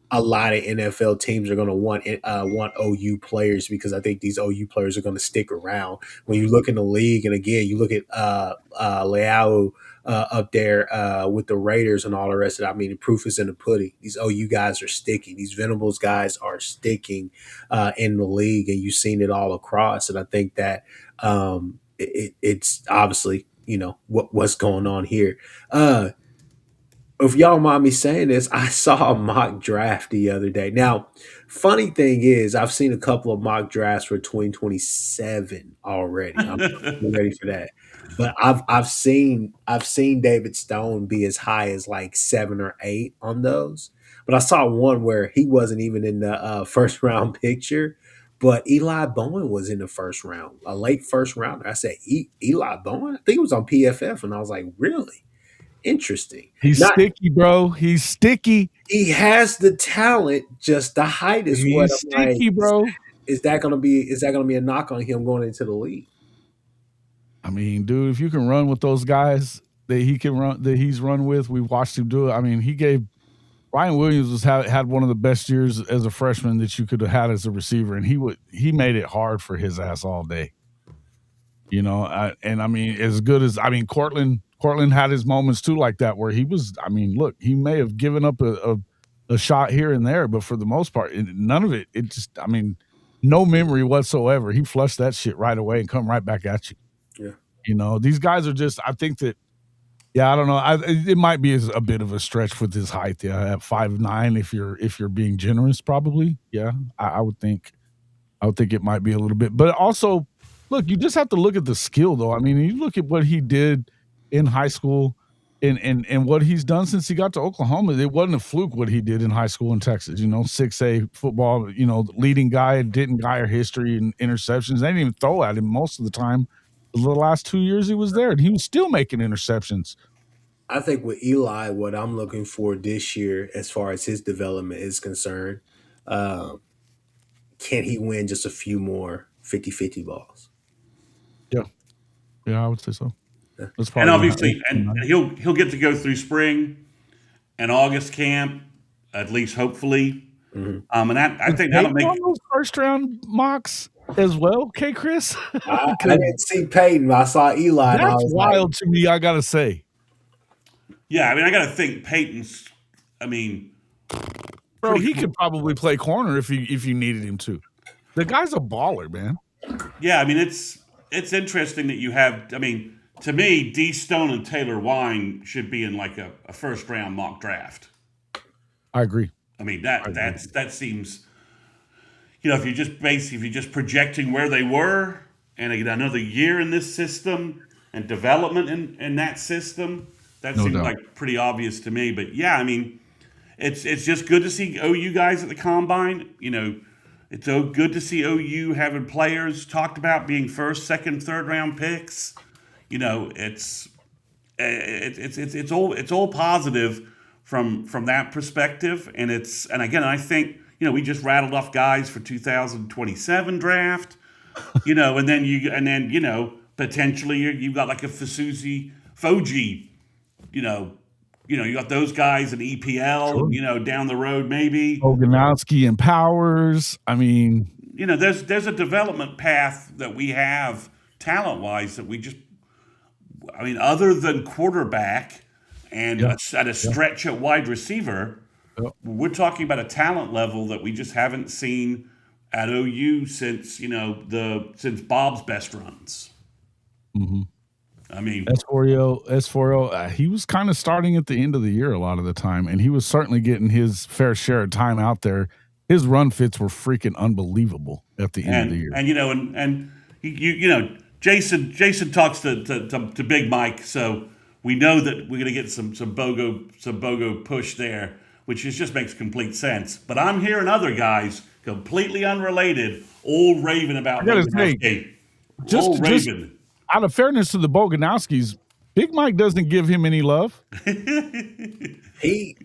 a lot of NFL teams are going to want OU players because I think these OU players are going to stick around. When you look in the league, and again, you look at Leao up there with the Raiders and all the rest of it. I mean, the proof is in the pudding. These OU guys are sticking. These Venables guys are sticking in the league, and you've seen it all across. And I think that it's obviously what's going on here. If y'all mind me saying this, I saw a mock draft the other day. Now, funny thing is, I've seen a couple of mock drafts for 2027 already. I'm ready for that. But I've seen David Stone be as high as like 7 or 8 on those. But I saw one where he wasn't even in the first round picture, but Eli Bowen was in the first round, a late first rounder. I said, Eli Bowen? I think it was on PFF, and I was like, really? Interesting. He's sticky, bro. He's sticky. He has the talent, just the height is what I'm sticky, like, bro. Is that gonna be a knock on him going into the league? I mean, dude, if you can run with those guys that he's run with, we've watched him do it. I mean, Ryan Williams had one of the best years as a freshman that you could have had as a receiver, and he made it hard for his ass all day. And I mean, as good as Cortland had his moments too, like that, where he was. I mean, look, he may have given up a shot here and there, but for the most part, none of it. It just, I mean, no memory whatsoever. He flushed that shit right away and come right back at you. Yeah. These guys are just. I think that. Yeah, I don't know. It might be a bit of a stretch with his height. Yeah, at 5'9", if you're being generous, probably. Yeah, I would think. I would think it might be a little bit, but also. Look, you just have to look at the skill, though. I mean, you look at what he did in high school and what he's done since he got to Oklahoma. It wasn't a fluke what he did in high school in Texas. 6A football, leading guy, didn't gyre history and interceptions. They didn't even throw at him most of the time. The last 2 years he was there, and he was still making interceptions. I think with Eli, what I'm looking for this year as far as his development is concerned, can he win just a few more 50-50 balls? Yeah, I would say so. And obviously, and he'll get to go through spring and August camp, at least hopefully. Mm-hmm. And I think that'll make those first round mocks as well. Kchris, I didn't see Peyton, but I saw Eli. That's wild to me. I gotta say. Yeah, I mean, I gotta think Peyton's. I mean, bro, he could probably play corner if you needed him to. The guy's a baller, man. Yeah, I mean, it's interesting that you have. I mean, to me, D. Stone and Taylor Wine should be in like a first round mock draft. I agree. I mean that seems. If you're just projecting where they were and another year in this system and development in that system, that seems like pretty obvious to me. But yeah, I mean, it's just good to see OU guys at the combine. It's so good to see OU having players talked about being first, second, third round picks. It's all positive from that perspective, and again, I think we just rattled off guys for 2027 draft, and then potentially you've got like a Foji, you got those guys in EPL, sure. Down the road maybe. Oganowski and Powers. I mean, there's a development path that we have talent-wise that we just, other than quarterback and at a stretch at wide receiver, we're talking about a talent level that we just haven't seen at OU since since Bob's best runs. Mm-hmm. I mean, S4O, he was kind of starting at the end of the year a lot of the time, and he was certainly getting his fair share of time out there. His run fits were freaking unbelievable at the end of the year. And Jason talks to Big Mike, so we know that we're going to get some BOGO push there, which just makes complete sense. But I'm hearing other guys completely unrelated all raving about Boganowski. Just out of fairness to the Boganowskis, Big Mike doesn't give him any love. He's.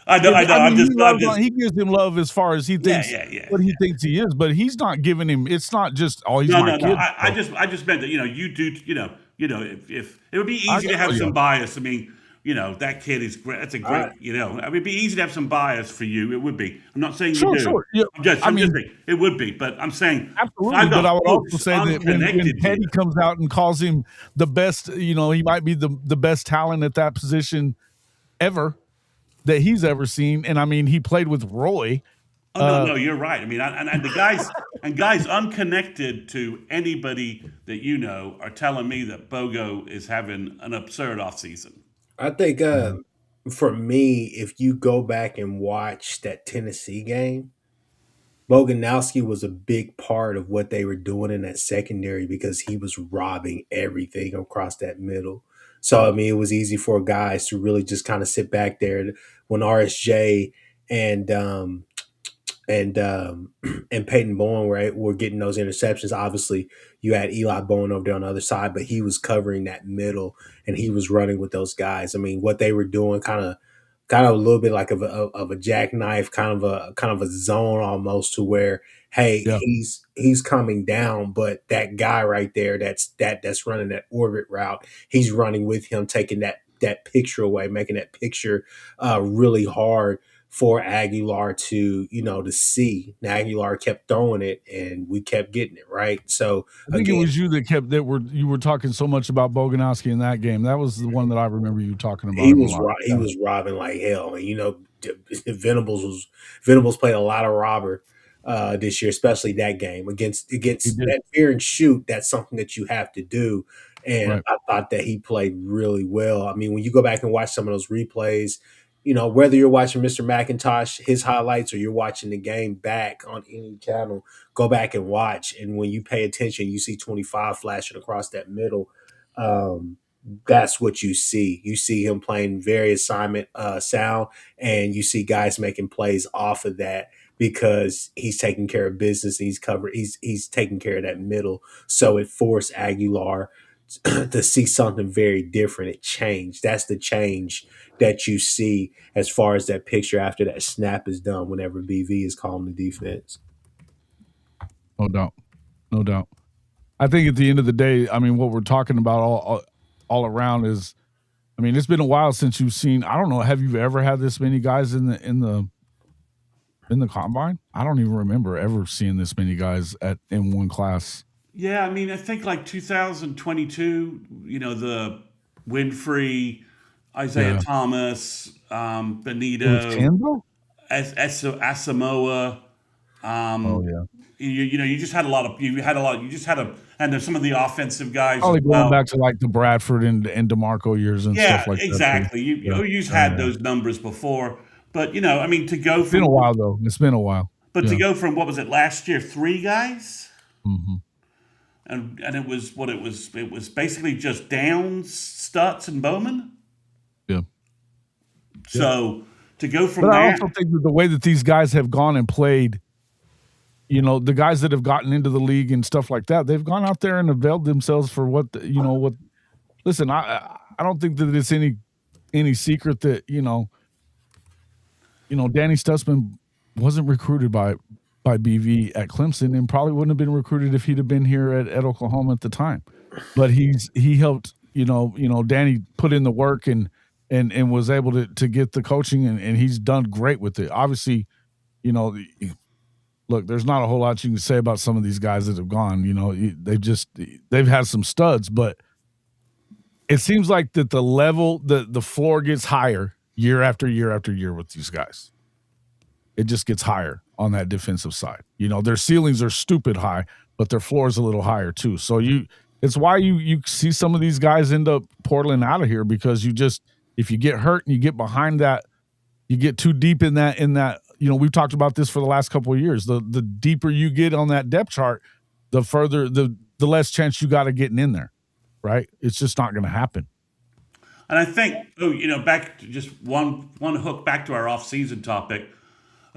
I know. He gives him love as far as he thinks what he thinks he is, but he's not giving him. It's not just he's my kid. I just meant that you do if it would be easy to have some bias. I mean, that kid is great. That's a great, it'd be easy to have some bias for you. It would be. I'm not saying you do. Sure. Yeah. I'm just saying it would be, but I'm saying absolutely. But I would also say that when Petty comes out and calls him the best, he might be the best talent at that position ever that he's ever seen. And I mean, he played with Roy. No, you're right. I mean, and the guys unconnected to anybody that are telling me that Bogo is having an absurd offseason. I think for me, if you go back and watch that Tennessee game, Boganowski was a big part of what they were doing in that secondary because he was robbing everything across that middle. So, I mean, it was easy for guys to really just kind of sit back there when RSJ and Peyton Bowen were getting those interceptions. Obviously, you had Eli Bowen over there on the other side, but he was covering that middle and he was running with those guys. I mean, what they were doing kind of a little bit like of a jackknife, kind of a zone almost to where, hey, he's coming down, but that guy right there that's running that orbit route, he's running with him, taking that picture away, making that picture really hard for Aguilar to see. Now, Aguilar kept throwing it, and we kept getting it right. So I think it was you you were talking so much about Boganowski in that game. That was the one that I remember you talking about. He was robbing like hell, and Venables played a lot of robber this year, especially that game against that fear and shoot. That's something that you have to do. And I thought that he played really well. I mean, when you go back and watch some of those replays, whether you're watching Mr. McIntosh, his highlights, or you're watching the game back on any channel, go back and watch. And when you pay attention, you see 25 flashing across that middle. That's what you see. You see him playing very assignment sound, and you see guys making plays off of that because he's taking care of business. And he's taking care of that middle. So it forced Aguilar to see something very different. It changed. That's the change that you see as far as that picture after that snap is done whenever BV is calling the defense. No doubt. I think at the end of the day, I mean, what we're talking about all around is, I mean, it's been a while since you've seen, I don't know, have you ever had this many guys in the combine? I don't even remember ever seeing this many guys in one class. Yeah, I mean, I think like 2022, the Winfrey, Isaiah Thomas, Benito, Asamoah. You just had a lot. And there's some of the offensive guys. Probably going back to like the Bradford and DeMarco years and stuff like exactly. that. You've had those numbers before, but I mean, to go from it's been a while though. It's been a while. But to go from what was it last year? 3 guys. Mm-hmm. And it was it was basically just Downs, Stutz, and Bowman. Yeah. So to go from but that, I also think that the way that these guys have gone and played, the guys that have gotten into the league and stuff like that, they've gone out there and availed themselves for what. Listen, I don't think that it's any secret that Danny Stutzman wasn't recruited by BV at Clemson and probably wouldn't have been recruited if he'd have been here at Oklahoma at the time. But he helped, Danny put in the work and was able to get the coaching and he's done great with it. Obviously, look, there's not a whole lot you can say about some of these guys that have gone, they've had some studs, but it seems like that the level, the floor gets higher, year after year after year with these guys. It just gets higher on that defensive side. Their ceilings are stupid high, but their floor is a little higher too. So it's why you see some of these guys end up portaling out of here, because if you get hurt and you get behind that, you get too deep in that. We've talked about this for the last couple of years. The deeper you get on that depth chart, the further the less chance you got of getting in there, right? It's just not going to happen. And I think, back to just one hook back to our offseason topic.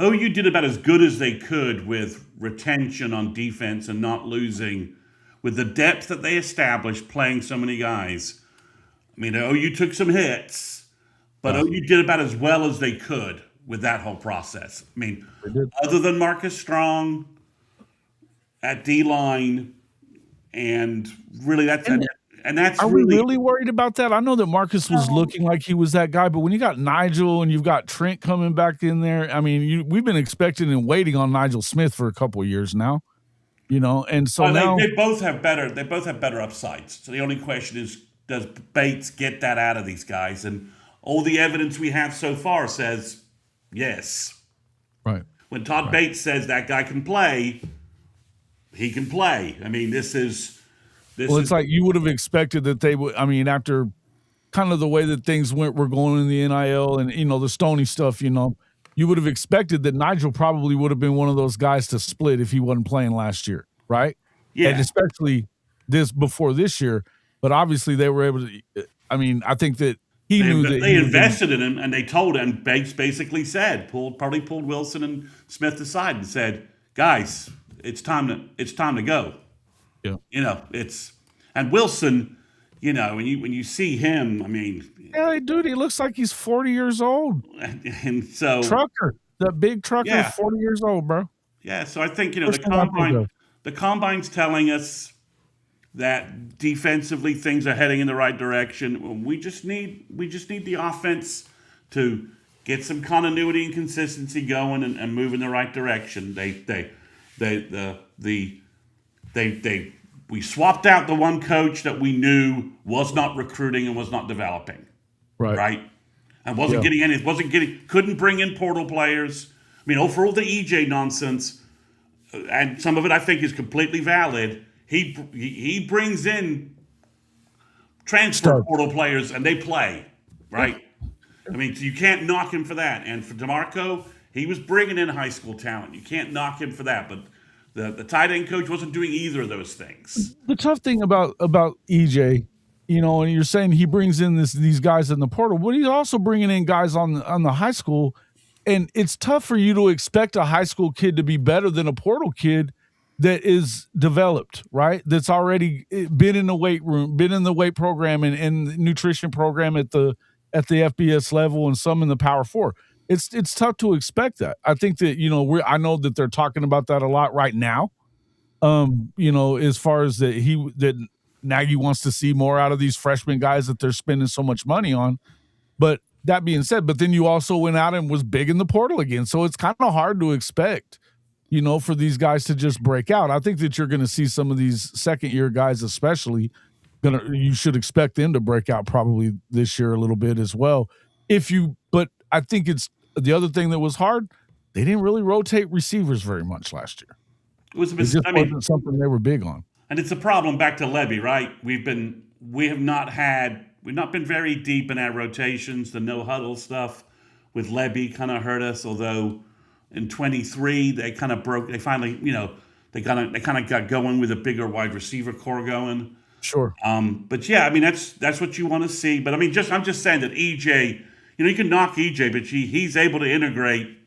OU did about as good as they could with retention on defense and not losing, with the depth that they established playing so many guys. I mean, OU took some hits, but OU did about as well as they could with that whole process. I mean, other than Marcus Strong at D-line, and really that's Are we really worried about that? I know that Marcus was looking like he was that guy, but when you got Nigel and you've got Trent coming back in there, I mean, we've been expecting and waiting on Nigel Smith for a couple of years now, and so now they both have better upsides. So the only question is, does Bates get that out of these guys? And all the evidence we have so far says yes. Right. When Todd Bates says that guy can play, he can play. I mean, it's like you would have expected that they would. I mean, after kind of the way that things were going in the NIL and the Stoney stuff, you would have expected that Nigel probably would have been one of those guys to split if he wasn't playing last year, right? Yeah, and especially before this year. But obviously, they were able to. I mean, I think that they knew that they invested in him, and they told him. And Bates basically said, probably pulled Wilson and Smith aside and said, "Guys, it's time to go." Yeah. And Wilson, when you see him, I mean, yeah, dude, he looks like he's 40 years old. And so trucker, that big trucker, is 40 years old, bro. Yeah, so I think the combine's telling us that defensively things are heading in the right direction. We just need the offense to get some continuity and consistency going and move in the right direction. We swapped out the one coach that we knew was not recruiting and was not developing, right? And couldn't bring in portal players. I mean, for all the EJ nonsense, and some of it I think is completely valid. He brings in transfer portal players and they play, right? I mean, so you can't knock him for that. And for DeMarco, he was bringing in high school talent. You can't knock him for that, but. The tight end coach wasn't doing either of those things. The tough thing about EJ, and you're saying he brings in these guys in the portal, but he's also bringing in guys on the high school, and it's tough for you to expect a high school kid to be better than a portal kid that is developed, right? That's already been in the weight room, been in the weight program and nutrition program at the FBS level, and some in the Power 4. It's tough to expect that. I think that I know that they're talking about that a lot right now. As far as that Nagy wants to see more out of these freshman guys that they're spending so much money on. But that being said, then you also went out and was big in the portal again. So it's kind of hard to expect, for these guys to just break out. I think that you're going to see some of these second-year guys, especially, you should expect them to break out probably this year a little bit as well. But I think it's the other thing that was hard. They didn't really rotate receivers very much last year. It was wasn't something they were big on. And it's a problem back to Levy, right? We've not been very deep in our rotations. The no huddle stuff with Levy kind of hurt us. Although in 23 they kind of broke. They finally, they kind of got going with a bigger wide receiver core going. Sure. But yeah, I mean that's what you want to see. But I mean, I'm just saying that EJ. You can knock EJ, but he's able to integrate.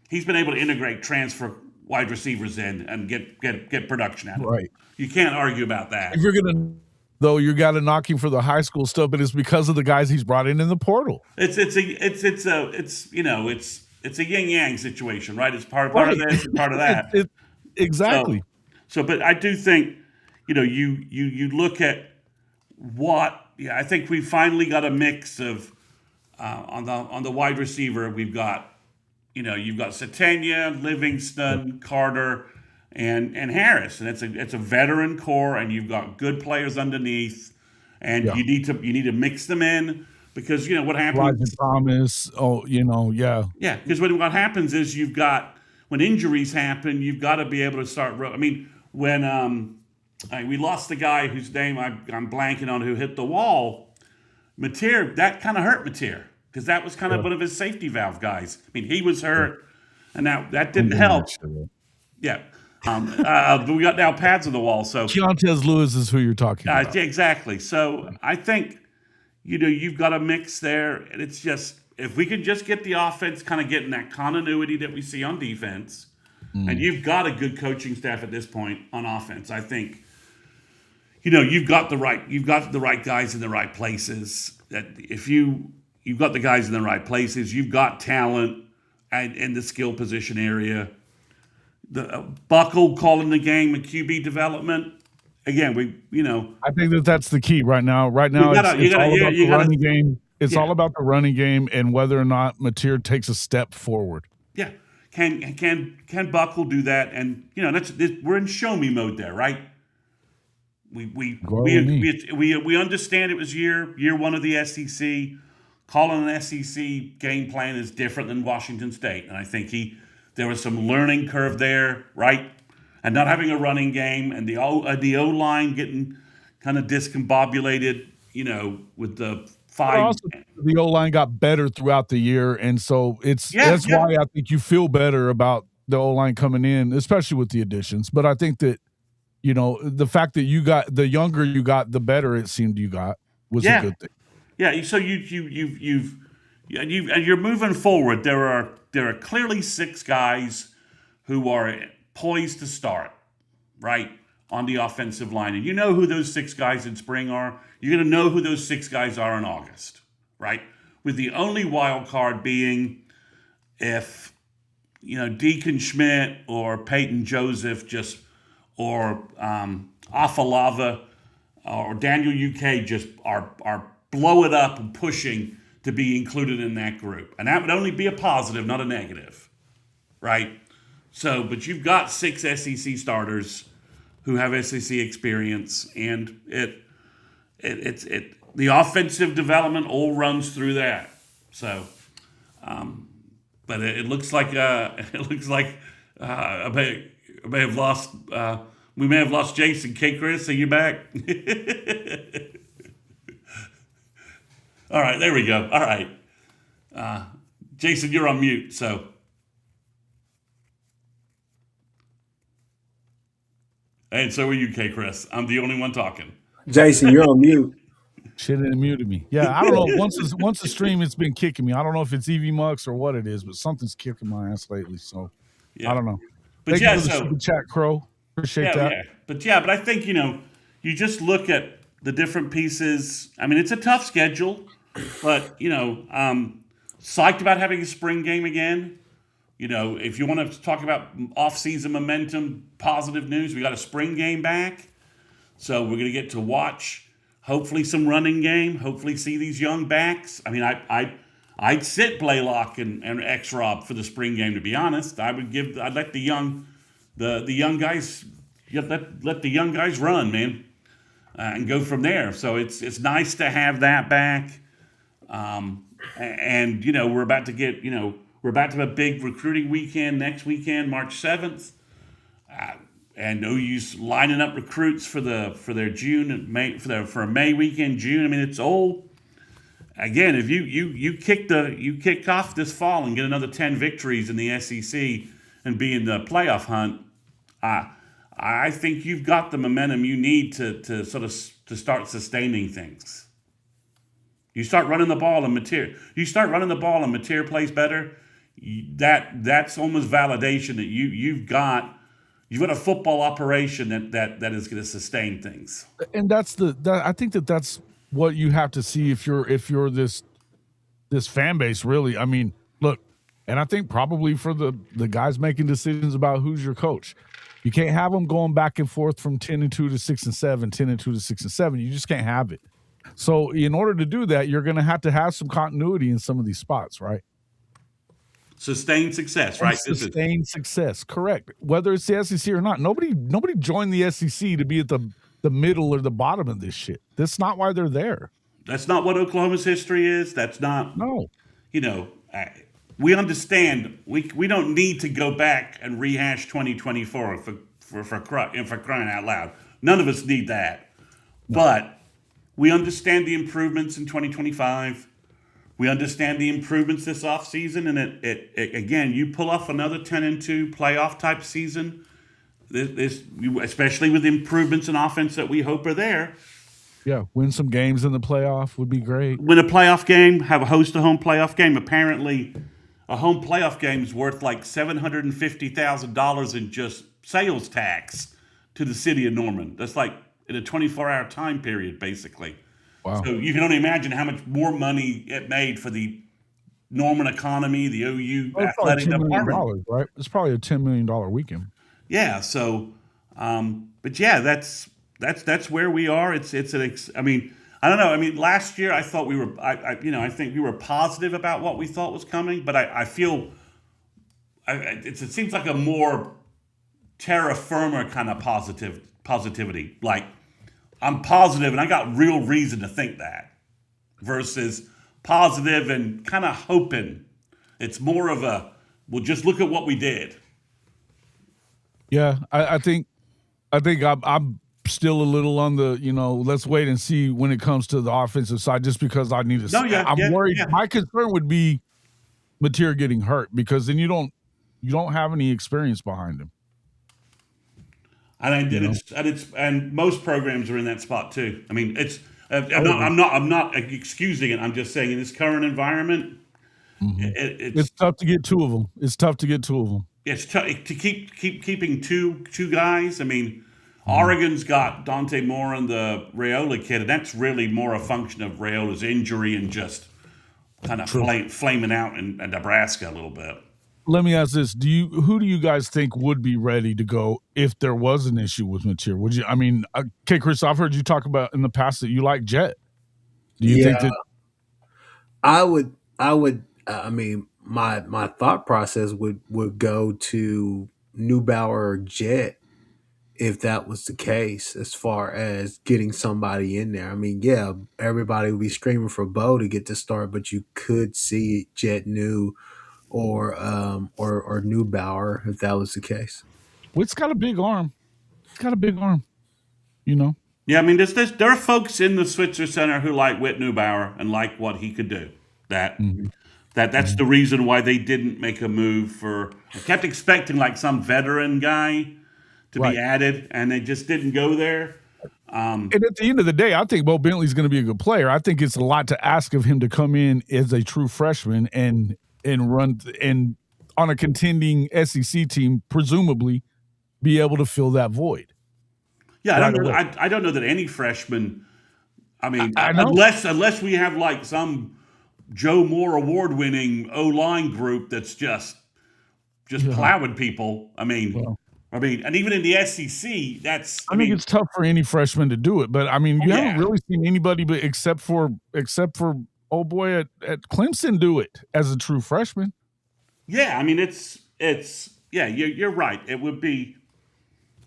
He's been able to integrate transfer wide receivers in and get production out of it. Right. You can't argue about that. If you're gonna, though, you got to knock him for the high school stuff, but it's because of the guys he's brought in the portal. It's a yin yang situation, right? It's part of this and part of that. Exactly. So, but I do think, you look at what. Yeah, I think we finally got a mix of. On the wide receiver, we've got, you've got Sategna, Livingston, Carter, and Harris, and it's a veteran core, and you've got good players underneath, and you need to mix them in, because what happens. Thomas. Oh, yeah. Yeah, because what happens is when injuries happen, you've got to be able to start. When we lost the guy whose name I'm blanking on who hit the wall, Mateer, that kind of hurt Mateer because that was kind of one of his safety valve guys. I mean, he was hurt, and that didn't help. Yeah. But we got now pads on the wall. So Keontez Lewis is who you're talking about. Exactly. So I think, you've got a mix there. And it's just, if we can just get the offense kind of getting that continuity that we see on defense, and you've got a good coaching staff at this point on offense, I think, you've got the right guys in the right places. That if you've got the guys in the right places, you've got talent in the skill position area. The Buckle calling the game and QB development. Again, I think that's the key right now. Right now, it's all about the running game. It's all about the running game and whether or not Mateer takes a step forward. Yeah, can Buckle do that? And we're in show me mode there, right? We understand it was year one of the SEC. Calling an SEC game plan is different than Washington State, and I think there was some learning curve there, right? And not having a running game and the O-line getting kind of discombobulated, with the five. Also, the O-line got better throughout the year, and so that's why I think you feel better about the O-line coming in, especially with the additions. But I think that, the fact that the younger you got, the better it seemed you got was a good thing. Yeah, so you're moving forward. There are clearly 6 guys who are poised to start, right, on the offensive line. And you know who those 6 guys in spring are. You're going to know who those 6 guys are in August, right? With the only wild card being if, Deacon Schmidt or Peyton Joseph or Afalava or Daniel UK just are blow it up and pushing to be included in that group. And that would only be a positive, not a negative, right? So, but you've got 6 SEC starters who have SEC experience, and the offensive development all runs through that. So, but it looks like I may have lost. We may have lost Jason. Kchris, are you back? All right, there we go. All right, Jason, you're on mute. So. And so are you, Kchris. I'm the only one talking. Jason, you're on mute. Shit muted me. Yeah, I don't know. Once the stream, it's been kicking me. I don't know if it's EV Mux or what it is, but something's kicking my ass lately. So I don't know. But Thank you for the chat, Crow. Appreciate that. Yeah. But I think you just look at the different pieces. I mean, it's a tough schedule, but psyched about having a spring game again. If you want to talk about off-season momentum, positive news, we got a spring game back. So we're going to get to watch, hopefully, some running game, hopefully see these young backs. I mean, I'd sit Blaylock and X-Rob for the spring game, to be honest. I'd let the young guys let the young guys run, man, and go from there. So it's nice to have that back. And we're about to get, we're about to have a big recruiting weekend next weekend, March 7th. And OU's lining up recruits for their June and May for a May weekend, June. I mean, it's all, again, if you kick off this fall and get another 10 victories in the SEC and be in the playoff hunt, I think you've got the momentum you need to start sustaining things. You start running the ball and Mateer plays better. That's almost validation that you've got a football operation that is going to sustain things. And I think that's what you have to see if you're this fan base, really. I mean, look, and I think probably for the guys making decisions about who's your coach, you can't have them going back and forth from 10-2 to 6-7, 10-2 to 6-7. You just can't have it. So in order to do that, you're going to have some continuity in some of these spots, right? Sustained success, right? Sustained success, correct. Whether it's the SEC or not, nobody joined the SEC to be at the middle or the bottom of this shit. That's not why they're there. That's not what Oklahoma's history is. That's not. No. We understand. We don't need to go back and rehash 2024 for crying out loud. None of us need that. No. But we understand the improvements in 2025. We understand the improvements this offseason, and it again, you pull off another 10-2 playoff type season, especially with the improvements in offense that we hope are there. Yeah, win some games in the playoff would be great. Win a playoff game, host a home playoff game. Apparently, a home playoff game is worth like $750,000 in just sales tax to the city of Norman. That's like in a 24-hour time period, basically. Wow. So you can only imagine how much more money it made for the Norman economy, the OU athletic department. Right? It's probably a $10 million weekend. Yeah. So, but yeah, that's where we are. I mean, I don't know. I mean, last year I thought we were, I think we were positive about what we thought was coming, but I feel it seems like a more terra firma kind of positivity. Like, I'm positive and I got real reason to think that, versus positive and kind of hoping. It's more of well, just look at what we did. Yeah, I think I'm still a little on the, let's wait and see when it comes to the offensive side, just because I need to. I'm worried. Yeah. My concern would be Mateer getting hurt, because then you don't have any experience behind him. And most programs are in that spot too. I mean, I'm not excusing it. I'm just saying, in this current environment, it's tough to get two of them. It's tough to keeping two guys. I mean, Oregon's got Dante Moore and the Raiola kid, and that's really more a function of Raiola's injury and just kind of flaming out in Nebraska a little bit. Let me ask this: who do you guys think would be ready to go if there was an issue with Mateer? Would you? I mean, Kchris, I've heard you talk about in the past that you like Jet. Do you think that? I would. I mean, my thought process would go to Neubauer or Jet if that was the case, as far as getting somebody in there. I mean, yeah, everybody would be screaming for Bo to get the start, but you could see Jet New or Neubauer if that was the case. Well, got a big arm. Yeah, I mean, there are folks in the Switzer Center who like Whit Neubauer and like what he could do. That's the reason why they didn't make a move for. I kept expecting like some veteran guy to be added, and they just didn't go there. And at the end of the day, I think Bo Bentley's going to be a good player. I think it's a lot to ask of him to come in as a true freshman and run and on a contending SEC team, presumably be able to fill that void. Yeah, I don't know that any freshman. I mean, unless we have like some Joe Moore award-winning O-line group that's just plowing people. I mean, and even in the SEC, that's. I think it's tough for any freshman to do it, but I mean, you haven't really seen anybody, but except for old boy at Clemson do it as a true freshman. Yeah, I mean, you're right. It would be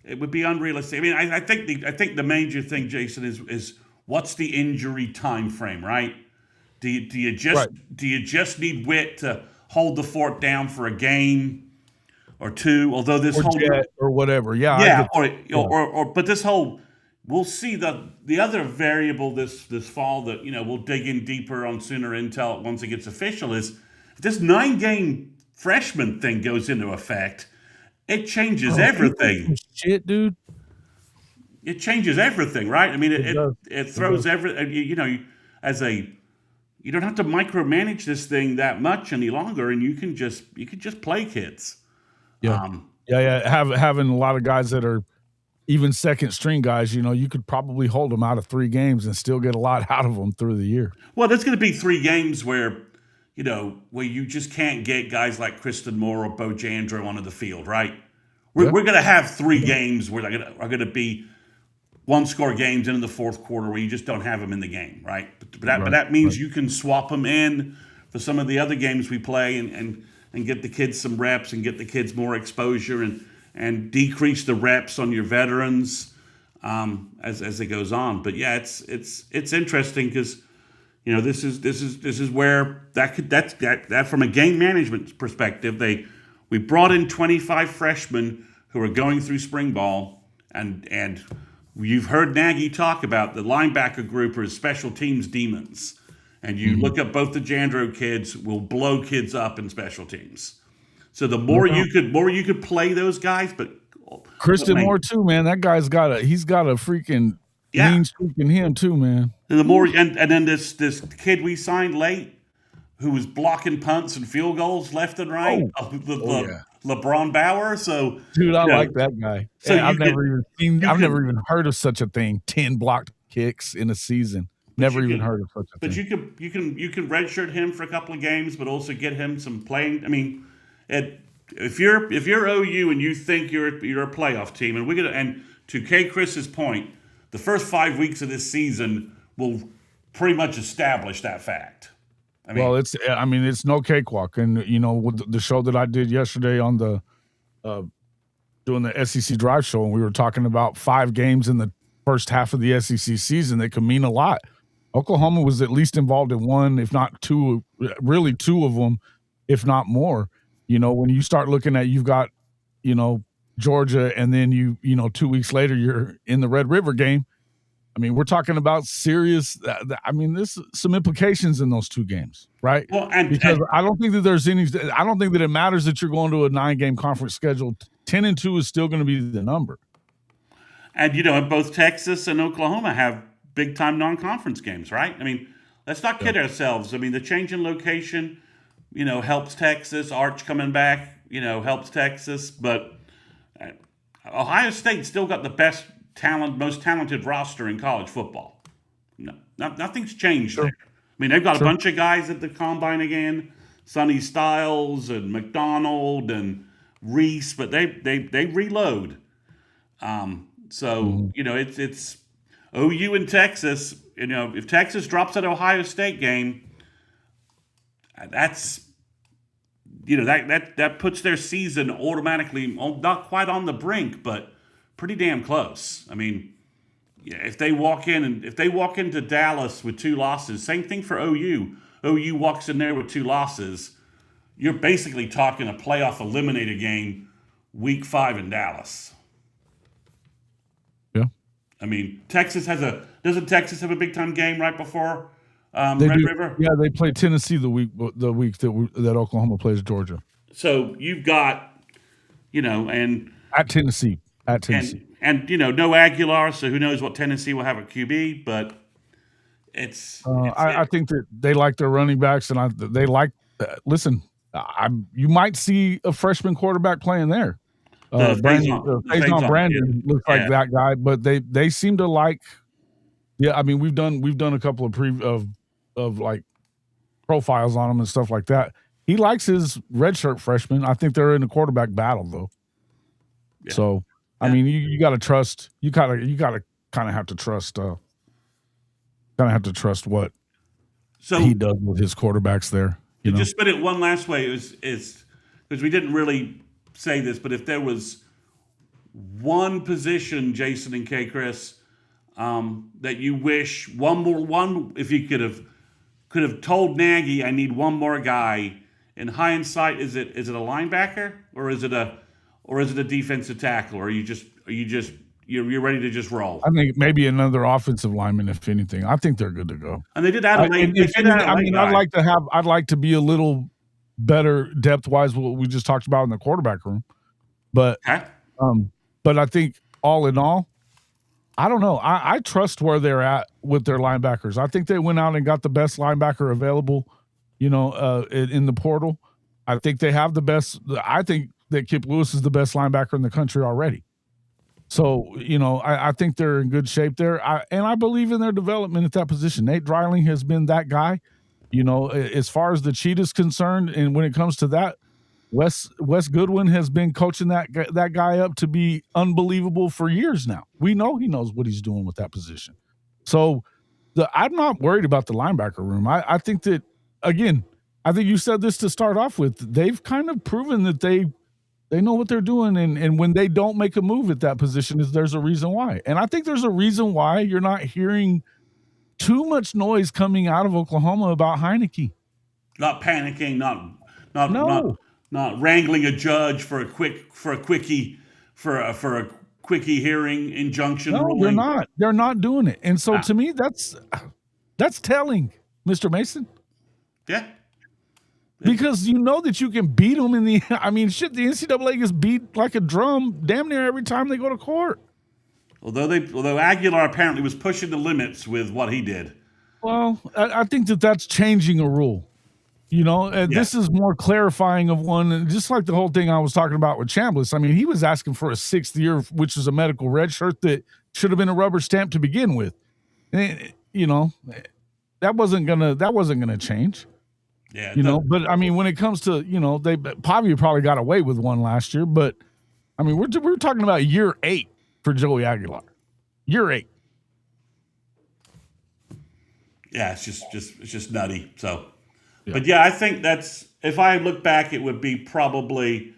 unrealistic. I mean, I think the major thing, Jason, is what's the injury time frame, right? Do you just need Whit to hold the fort down for a game or two? Although this whole Jet or whatever, but this whole, we'll see the other variable this fall that we'll dig in deeper on Sooner Intel once it gets official is if this 9-game freshman thing goes into effect, it changes everything. Shit, dude. It changes everything, right? I mean, it throws everything. You don't have to micromanage this thing that much any longer, and you can just play kids. Yeah, having a lot of guys that are even second string guys, you could probably hold them out of 3 games and still get a lot out of them through the year. Well, there's going to be 3 games where you just can't get guys like Kristen Moore or Bo Jandro onto the field, right? We're going to have 3 games where are going to be 1-score games in the fourth quarter where you just don't have them in the game, right? But that means you can swap them in for some of the other games we play and get the kids some reps and get the kids more exposure and decrease the reps on your veterans as it goes on. But yeah, it's interesting because This is where that from a game management perspective, we brought in 25 freshmen who are going through spring ball, and you've heard Nagy talk about the linebacker group are special teams demons, and you look at both the Jandro kids will blow kids up in special teams. So the more you could play those guys, but Christian Moore too, man. That guy's got a freaking mean streak in him too, man. And the more and then this kid we signed late who was blocking punts and field goals left and right, LeBron Bauer. So dude, I like that guy. So I've never even heard of such a thing. 10 blocked kicks in a season. Never even heard of such a thing. But you can redshirt him for a couple of games, but also get him some playing. I mean, if you're OU and you think you're a playoff team, and to Kchris's point, the first 5 weeks of this season will pretty much establish that fact. It's no cakewalk. And with the show that I did yesterday on the doing the SEC Drive show, and we were talking about 5 games in the first half of the SEC season that could mean a lot. Oklahoma was at least involved in one, if not two, really 2 of them, if not more. When you start looking at, you've got, Georgia, and then 2 weeks later you're in the Red River game. I mean, we're talking about serious. There's some implications in those 2 games, right? Well, because I don't think that there's any. I don't think that it matters that you're going to a 9-game conference schedule. 10-2 is still going to be the number. And both Texas and Oklahoma have big time non-conference games, right? I mean, let's not kid ourselves. I mean, the change in location, helps Texas. Arch coming back, helps Texas, but Ohio State still got the best talent, most talented roster in college football. No, nothing's changed there. I mean, they've got a bunch of guys at the combine again, Sonny Styles and McDonald and Reese, but they reload. It's OU and Texas. If Texas drops that Ohio State game, that's that puts their season automatically not quite on the brink, but pretty damn close. I mean, if they walk into Dallas with 2 losses, same thing for OU. OU walks in there with 2 losses, you're basically talking a playoff eliminator game, week 5 in Dallas. Yeah, I mean, doesn't Texas have a big time game right before Red River? Yeah, they play Tennessee the week that Oklahoma plays Georgia. So you've got, and at Tennessee. And no Aguilar, so who knows what Tennessee will have at QB, but I think that they like their running backs, and they like. Listen, you might see a freshman quarterback playing there. Brandon looks like that guy, but they seem to like. Yeah, I mean we've done a couple of like profiles on him and stuff like that. He likes his redshirt freshman. I think they're in a quarterback battle though. Yeah. So I mean you got to trust. You kind of have to trust. What he does with his quarterbacks there. Just put it one last way is because we didn't really say this, but if there was one position, Jason and Kchris, that you wish if you could have told Nagy, I need one more guy. In hindsight, is it a linebacker or is it a defensive tackle, or you're ready to just roll? I think maybe another offensive lineman, if anything. I think they're good to go. And they did add a late. I'd like to be a little better depth wise. What we just talked about in the quarterback room, but I think all in all, I don't know. I trust where they're at with their linebackers. I think they went out and got the best linebacker available, in the portal. I think they have the best. I think that Kip Lewis is the best linebacker in the country already. So, I think they're in good shape there. I believe in their development at that position. Nate Dreiling has been that guy. As far as the Cheetah's concerned, and when it comes to that, Wes Goodwin has been coaching that guy up to be unbelievable for years now. We know he knows what he's doing with that position. So I'm not worried about the linebacker room. I think that, again, I think you said this to start off with. They've kind of proven that they know what they're doing, and when they don't make a move at that position, there's a reason why. And I think there's a reason why you're not hearing too much noise coming out of Oklahoma about Heineke. Not panicking, not wrangling a judge for a quickie hearing injunction ruling. They're not doing it. And so to me, that's telling, Mr. Mason. Yeah. Because you know that you can beat them the NCAA gets beat like a drum damn near every time they go to court. Although Aguilar apparently was pushing the limits with what he did. Well, I think that's changing a rule. This is more clarifying of one, and just like the whole thing I was talking about with Chambliss. I mean, he was asking for a 6th year, which was a medical red shirt that should have been a rubber stamp to begin with. And, that wasn't gonna change. Yeah, but I mean, when it comes to Pavia probably got away with one last year, but I mean, we're talking about year 8 for Joey Aguilar. Year 8. Yeah, it's just nutty. So. Yeah. But yeah, I think that's, if I look back, it would be probably,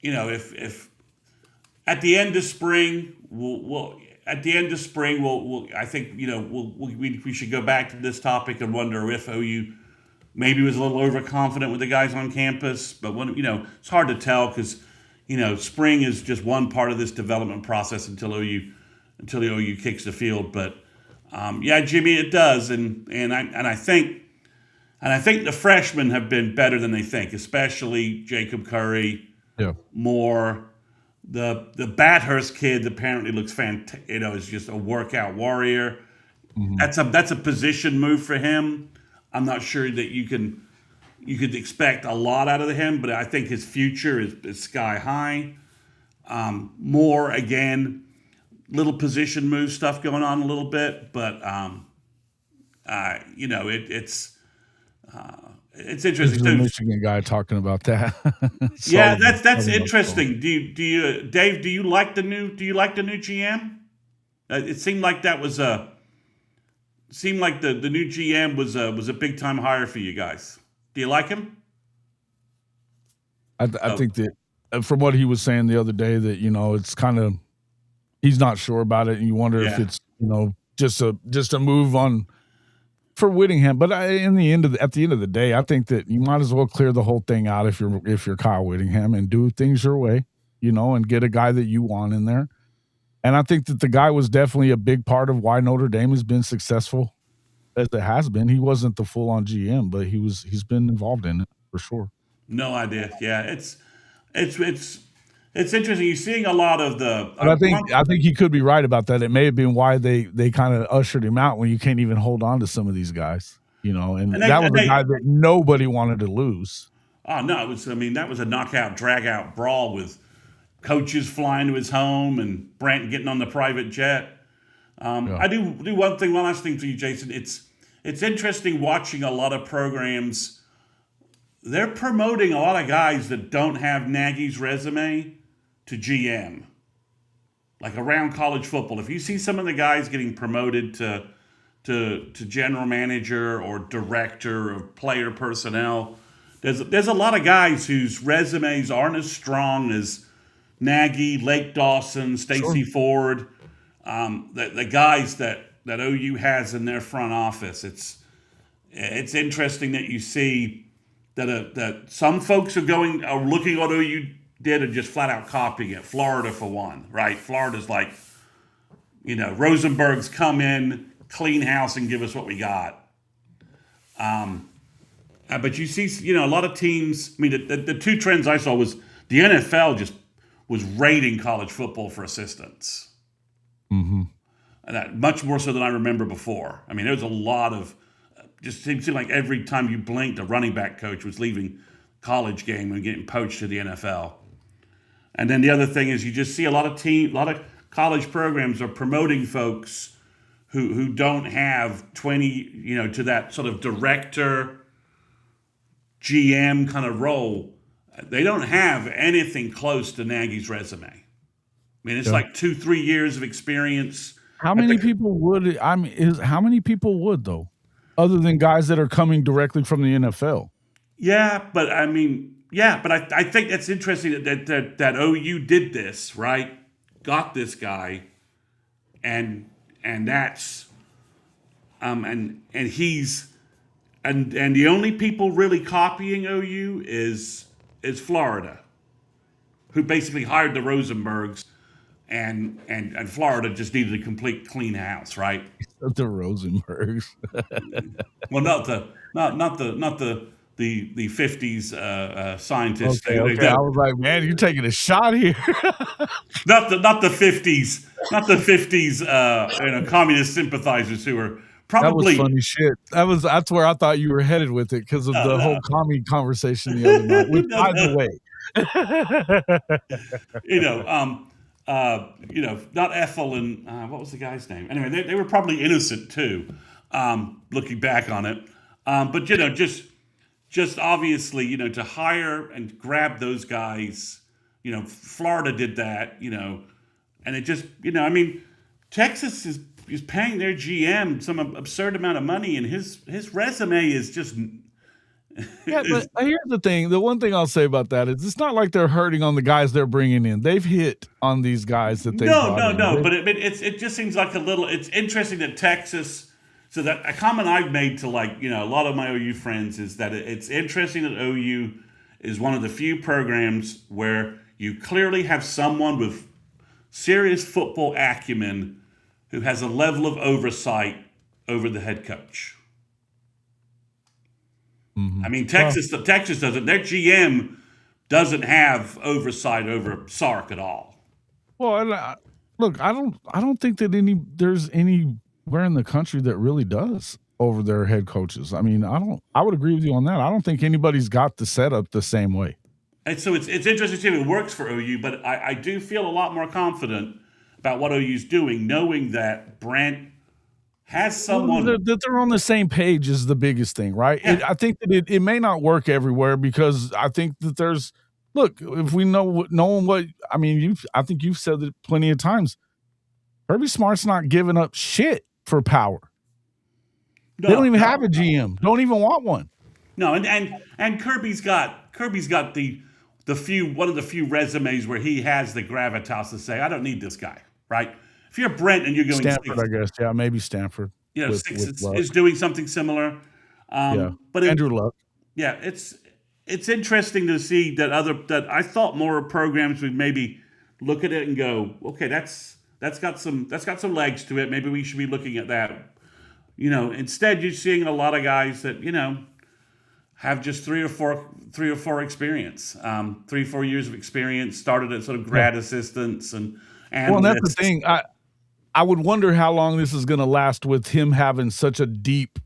if at the end of spring, I think we should go back to this topic and wonder if OU maybe was a little overconfident with the guys on campus. But it's hard to tell because spring is just one part of this development process until the OU kicks the field, but. Jimmy, it does, and I think the freshmen have been better than they think, especially Jacob Curry, Moore, the Bathurst kid apparently looks fantastic. Is just a workout warrior. Mm-hmm. That's a position move for him. I'm not sure that you could expect a lot out of him, but I think his future is sky high. Moore again. Little position move stuff going on a little bit, but it's interesting. There's a Michigan guy talking about that. Yeah, that's interesting. Do you Dave? Do you like the new GM? It seemed like that was the new GM was a big time hire for you guys. Do you like him? I think that from what he was saying the other day that it's kind of. He's not sure about it, and you wonder if it's just a move on for Whittingham. But at the end of the day, I think that you might as well clear the whole thing out if you're Kyle Whittingham and do things your way, and get a guy that you want in there. And I think that the guy was definitely a big part of why Notre Dame has been successful as it has been. He wasn't the full on GM, but he's been involved in it for sure. No idea. Yeah, it's interesting. You're seeing a lot of the. But I think he could be right about that. It may have been why they kind of ushered him out when you can't even hold on to some of these guys, And that was a guy that nobody wanted to lose. Oh no! That was a knockout, drag-out brawl with coaches flying to his home and Brent getting on the private jet. I do one last thing for you, Jason. It's interesting watching a lot of programs. They're promoting a lot of guys that don't have Nagy's resume to GM, like around college football. If you see some of the guys getting promoted to general manager or director of player personnel, there's a lot of guys whose resumes aren't as strong as Nagy, Lake Dawson, Stacy Ford, the guys that OU has in their front office. It's interesting that you see that some folks are looking at what OU did and just flat out copying it. Florida for one, right? Florida's like, Rosenberg's come in, clean house, and give us what we got. But you see, a lot of teams. The two trends I saw was the NFL just was raiding college football for assistants. Mm-hmm. And that much more so than I remember before. There was a lot of. Just seemed like every time you blinked, a running back coach was leaving college game and getting poached to the NFL. And then the other thing is you just see a lot of college programs are promoting folks who don't have 20, to that sort of director, GM kind of role. They don't have anything close to Nagy's resume. It's like 2-3 years of experience. How many people would? How many people would though? Other than guys that are coming directly from the NFL. Yeah, but I think that's interesting that OU did this, right? Got this guy and that's and he's and the only people really copying OU is Florida, who basically hired the Rosenbergs, and Florida just needed a complete clean house, right? The Rosenbergs. Well, not the 50s scientists. Okay. I was like, man, you're taking a shot here. not the 50s, communist sympathizers who are probably. That was funny shit. That's where I thought you were headed with it because of the whole commie conversation the other night. Which, by the way, not Ethel and what was the guy's name? Anyway, they were probably innocent too, looking back on it. But just obviously, to hire and grab those guys, Florida did that, and it just, Texas is paying their GM some absurd amount of money, and his resume is just. Yeah, but here's the thing. The one thing I'll say about that is it's not like they're hurting on the guys they're bringing in. They've hit on these guys that they No. But it just seems like it's interesting that Texas. So that a comment I've made to a lot of my OU friends is that it's interesting that OU is one of the few programs where you clearly have someone with serious football acumen who has a level of oversight over the head coach. Mm-hmm. I mean, Texas doesn't. Their GM doesn't have oversight over Sark at all. Well, look, I don't think that there's anywhere in the country that really does over their head coaches. I mean, I would agree with you on that. I don't think anybody's got the setup the same way. And so it's interesting to see if it works for OU, but I do feel a lot more confident about what OU's doing, knowing that Brent has someone that they're on the same page is the biggest thing, right? Yeah. I think that it may not work everywhere because I think that if we know what I think you've said it plenty of times. Kirby Smart's not giving up shit for power. No, they don't even have a GM. Don't even want one. No, and Kirby's got one of the few resumes where he has the gravitas to say, I don't need this guy, right? If you're Brent and you're going Stanford, I guess. Yeah, maybe Stanford. Is doing something similar. But Andrew Luck. Yeah, it's interesting to see that I thought more programs would maybe look at it and go, okay, that's got some legs to it. Maybe we should be looking at that. Instead you're seeing a lot of guys that, have just three or four experience, 3-4 years of experience, started at sort of grad assistants and that's the thing. I would wonder how long this is going to last with him having such a deep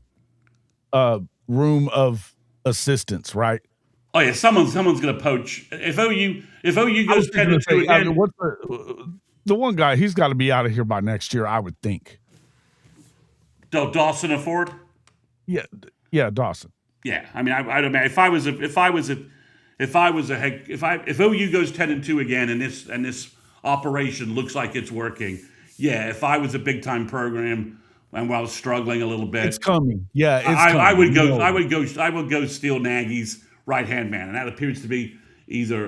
room of assistants, right? Oh yeah, someone's going to poach. If OU goes 10-2 again, what's the one guy? He's got to be out of here by next year, I would think. Dawson or Ford? Yeah, Dawson. Yeah, I mean, I don't know if OU goes 10-2 again, and this operation looks like it's working. Yeah, if I was a big time program and I was struggling a little bit, it's coming. Yeah, I would go steal Nagy's right hand man, and that appears to be either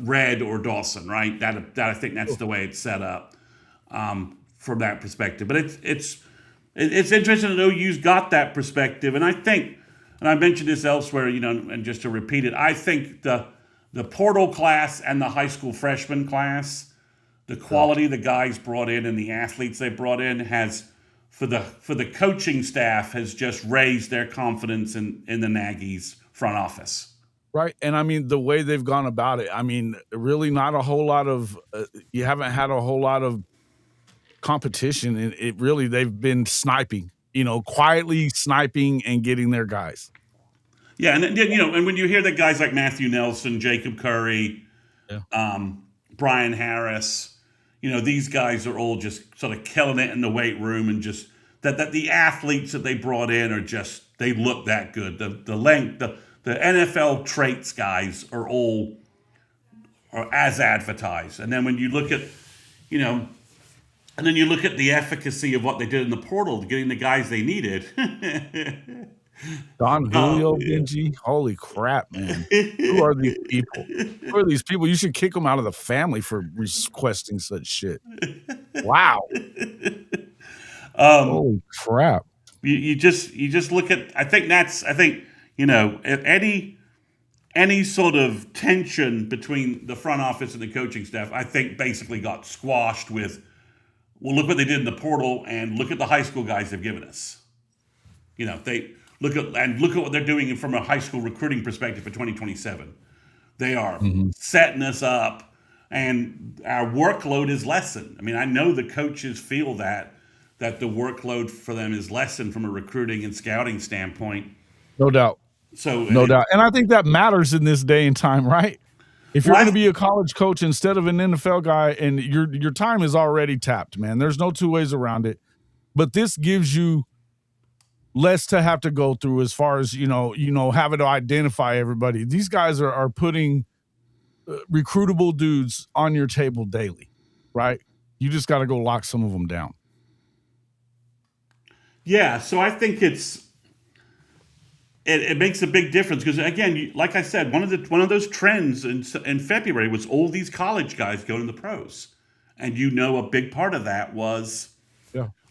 Red or Dawson, right? That I think that's the way it's set up from that perspective. But it's interesting that OU's got that perspective, and I think, and I mentioned this elsewhere, and just to repeat it, I think the portal class and the high school freshman class. The quality the guys brought in and the athletes they brought in has, for the coaching staff, has just raised their confidence in the Nagy's front office. Right, and I mean the way they've gone about it. I mean, really, not a whole lot of. You haven't had a whole lot of competition, and they've been sniping. Quietly sniping and getting their guys. Yeah, and and when you hear that guys like Matthew Nelson, Jacob Curry, Brian Harris. These guys are all just sort of killing it in the weight room, and just that the athletes that they brought in are just, they look that good. The length, the NFL traits guys are as advertised. And then when you look at, and then you look at the efficacy of what they did in the portal, getting the guys they needed. Don Julio, Benji, holy crap, man! Who are these people? Who are these people? You should kick them out of the family for requesting such shit. Wow. Holy crap. You just look at, I think, any sort of tension between the front office and the coaching staff, I think basically got squashed with, well, look what they did in the portal and look at the high school guys they've given us. They look at what they're doing from a high school recruiting perspective for 2027. They are setting us up, and our workload is lessened. I mean, I know the coaches feel that the workload for them is lessened from a recruiting and scouting standpoint. No doubt. So no doubt. And I think that matters in this day and time, right? If you're going to be a college coach instead of an NFL guy, and your time is already tapped, man, there's no two ways around it. But this gives you less to have to go through as far as, having to identify everybody. These guys are putting recruitable dudes on your table daily, right? You just got to go lock some of them down. Yeah, so I think it makes a big difference because, again, like I said, one of those trends in February was all these college guys going to the pros, and a big part of that was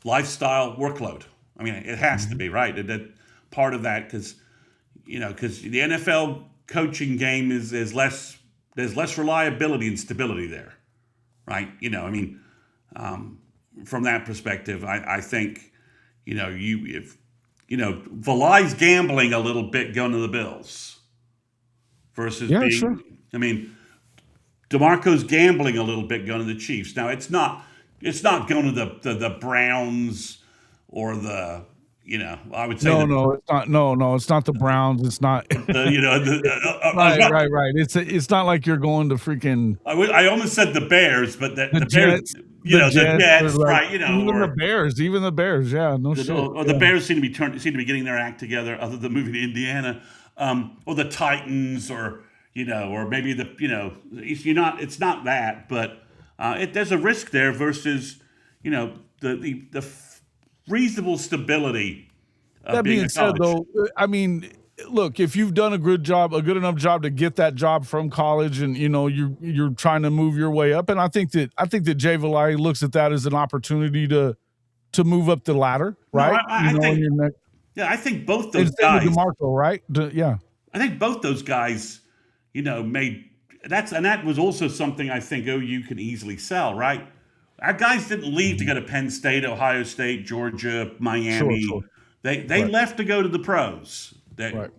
lifestyle workload. I mean, it has to be, right? That part of that because the NFL coaching game is less. There's less reliability and stability there, right? From that perspective, I think. Valai's gambling a little bit going to the Bills versus being. Sure. I mean, DeMarco's gambling a little bit going to the Chiefs. Now it's not going to the Browns or the. I would say no, it's not. No, it's not the Browns. It's not. Right. It's not like you're going to freaking. I almost said the Bears, but the Bears. The Jets, right? Even the Bears, yeah, no shit. Or the Bears seem to be getting their act together, other than moving to Indiana, or the Titans, or maybe it's not that, but there's a risk there versus the reasonable stability. That being said, though, I mean. Look, if you've done a good enough job to get that job from college, and you're trying to move your way up, and I think that Jay Valai looks at that as an opportunity to move up the ladder, right? I think both those guys. DeMarco, right? I think both those guys, made that was also something I think OU can easily sell, right? Our guys didn't leave to go to Penn State, Ohio State, Georgia, Miami. Sure. They left to go to the pros. We're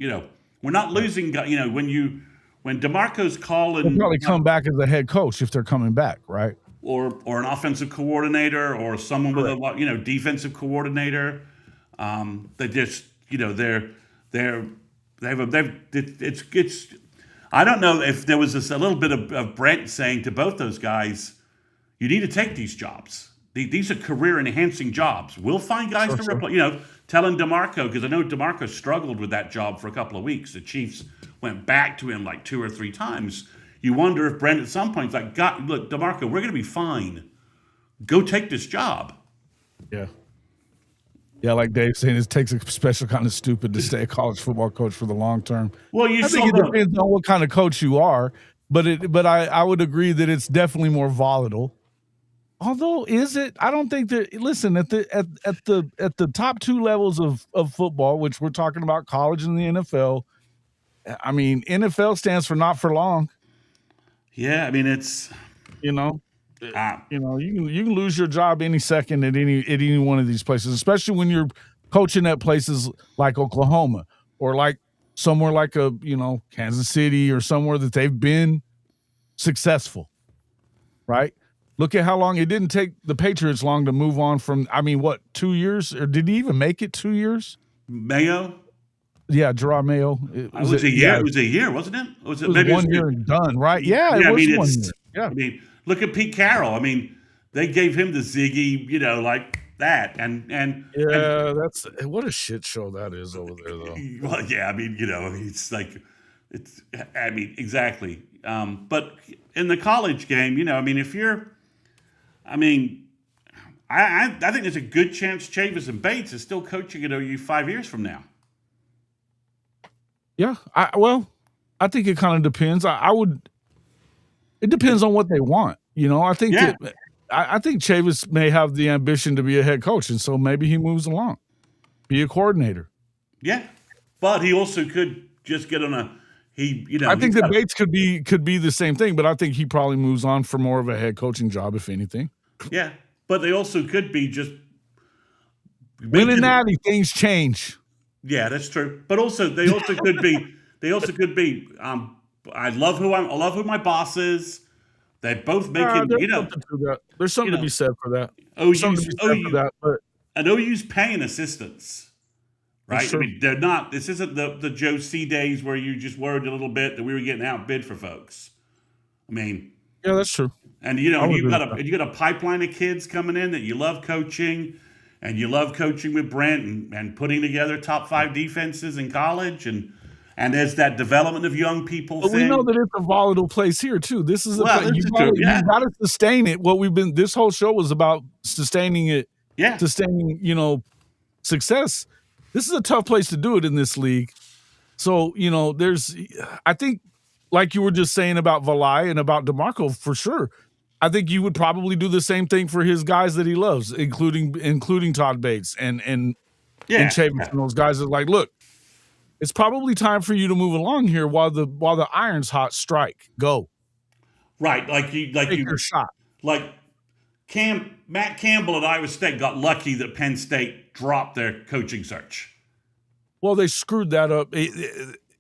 not losing. When DeMarco's calling, they'll probably come back as a head coach if they're coming back, right? Or an offensive coordinator, or someone with a defensive coordinator. They just it's. I don't know if there was a little bit of Brent saying to both those guys, you need to take these jobs. These are career-enhancing jobs. We'll find guys to replace. Telling DeMarco, because I know DeMarco struggled with that job for a couple of weeks. The Chiefs went back to him like 2 or 3 times. You wonder if Brent at some point is like, look, DeMarco, we're going to be fine. Go take this job. Yeah. Yeah, like Dave's saying, it takes a special kind of stupid to stay a college football coach for the long term. Well, I think it depends on what kind of coach you are, but I would agree that it's definitely more volatile. Although, is it? I don't think that. Listen, at the top 2 levels of football, which we're talking about, college and the NFL. I mean, NFL stands for not for long. Yeah, I mean it's you can lose your job any second at any one of these places, especially when you're coaching at places like Oklahoma or like somewhere like Kansas City or somewhere that they've been successful, right? Look at how long it didn't take the Patriots long to move on from. I mean, what, 2 years, or did he even make it 2 years? Mayo. Yeah, Gerard Mayo. It was a year. It was a year, wasn't it? It was maybe 1 year and done, right? Yeah, it was 1 year. Yeah. I mean, look at Pete Carroll. I mean, they gave him the Ziggy, like that, and that's what a shit show that is over there, though. Well, yeah, I mean, it's like I mean, exactly. But in the college game, I mean, if you're. I mean, I think there's a good chance Chavis and Bates is still coaching at OU 5 years from now. Yeah, I think it kind of depends. It depends on what they want. I think that I think Chavis may have the ambition to be a head coach, and so maybe he moves along, be a coordinator. Yeah, but he also could just get on a I think the Bates could be the same thing, but I think he probably moves on for more of a head coaching job, if anything. Yeah, but they also could be just winning natty. Things change. Yeah, that's true. But also, they also could be. They also could be. I love who my boss is. They're both making. There's something to be said for that. And OU's paying assistants. Right? I mean, they're not. This isn't the Joe C days where you just worried a little bit that we were getting outbid for folks. I mean, yeah, that's true. And you got a pipeline of kids coming in that you love coaching, and you love coaching with Brent and putting together top 5 defenses in college, and there's that development of young people. But we know that it's a volatile place here too. This is you got to sustain it. This whole show was about sustaining it. Yeah, sustaining success. This is a tough place to do it in this league. So, I think, like you were just saying about Valai and about DeMarco, for sure, I think you would probably do the same thing for his guys that he loves, including Todd Bates and Chavis and those guys. Are like, look, it's probably time for you to move along here while the iron's hot. Strike, go. Right, take your shot. Like Matt Campbell at Iowa State got lucky that Penn State dropped their coaching search. Well, they screwed that up.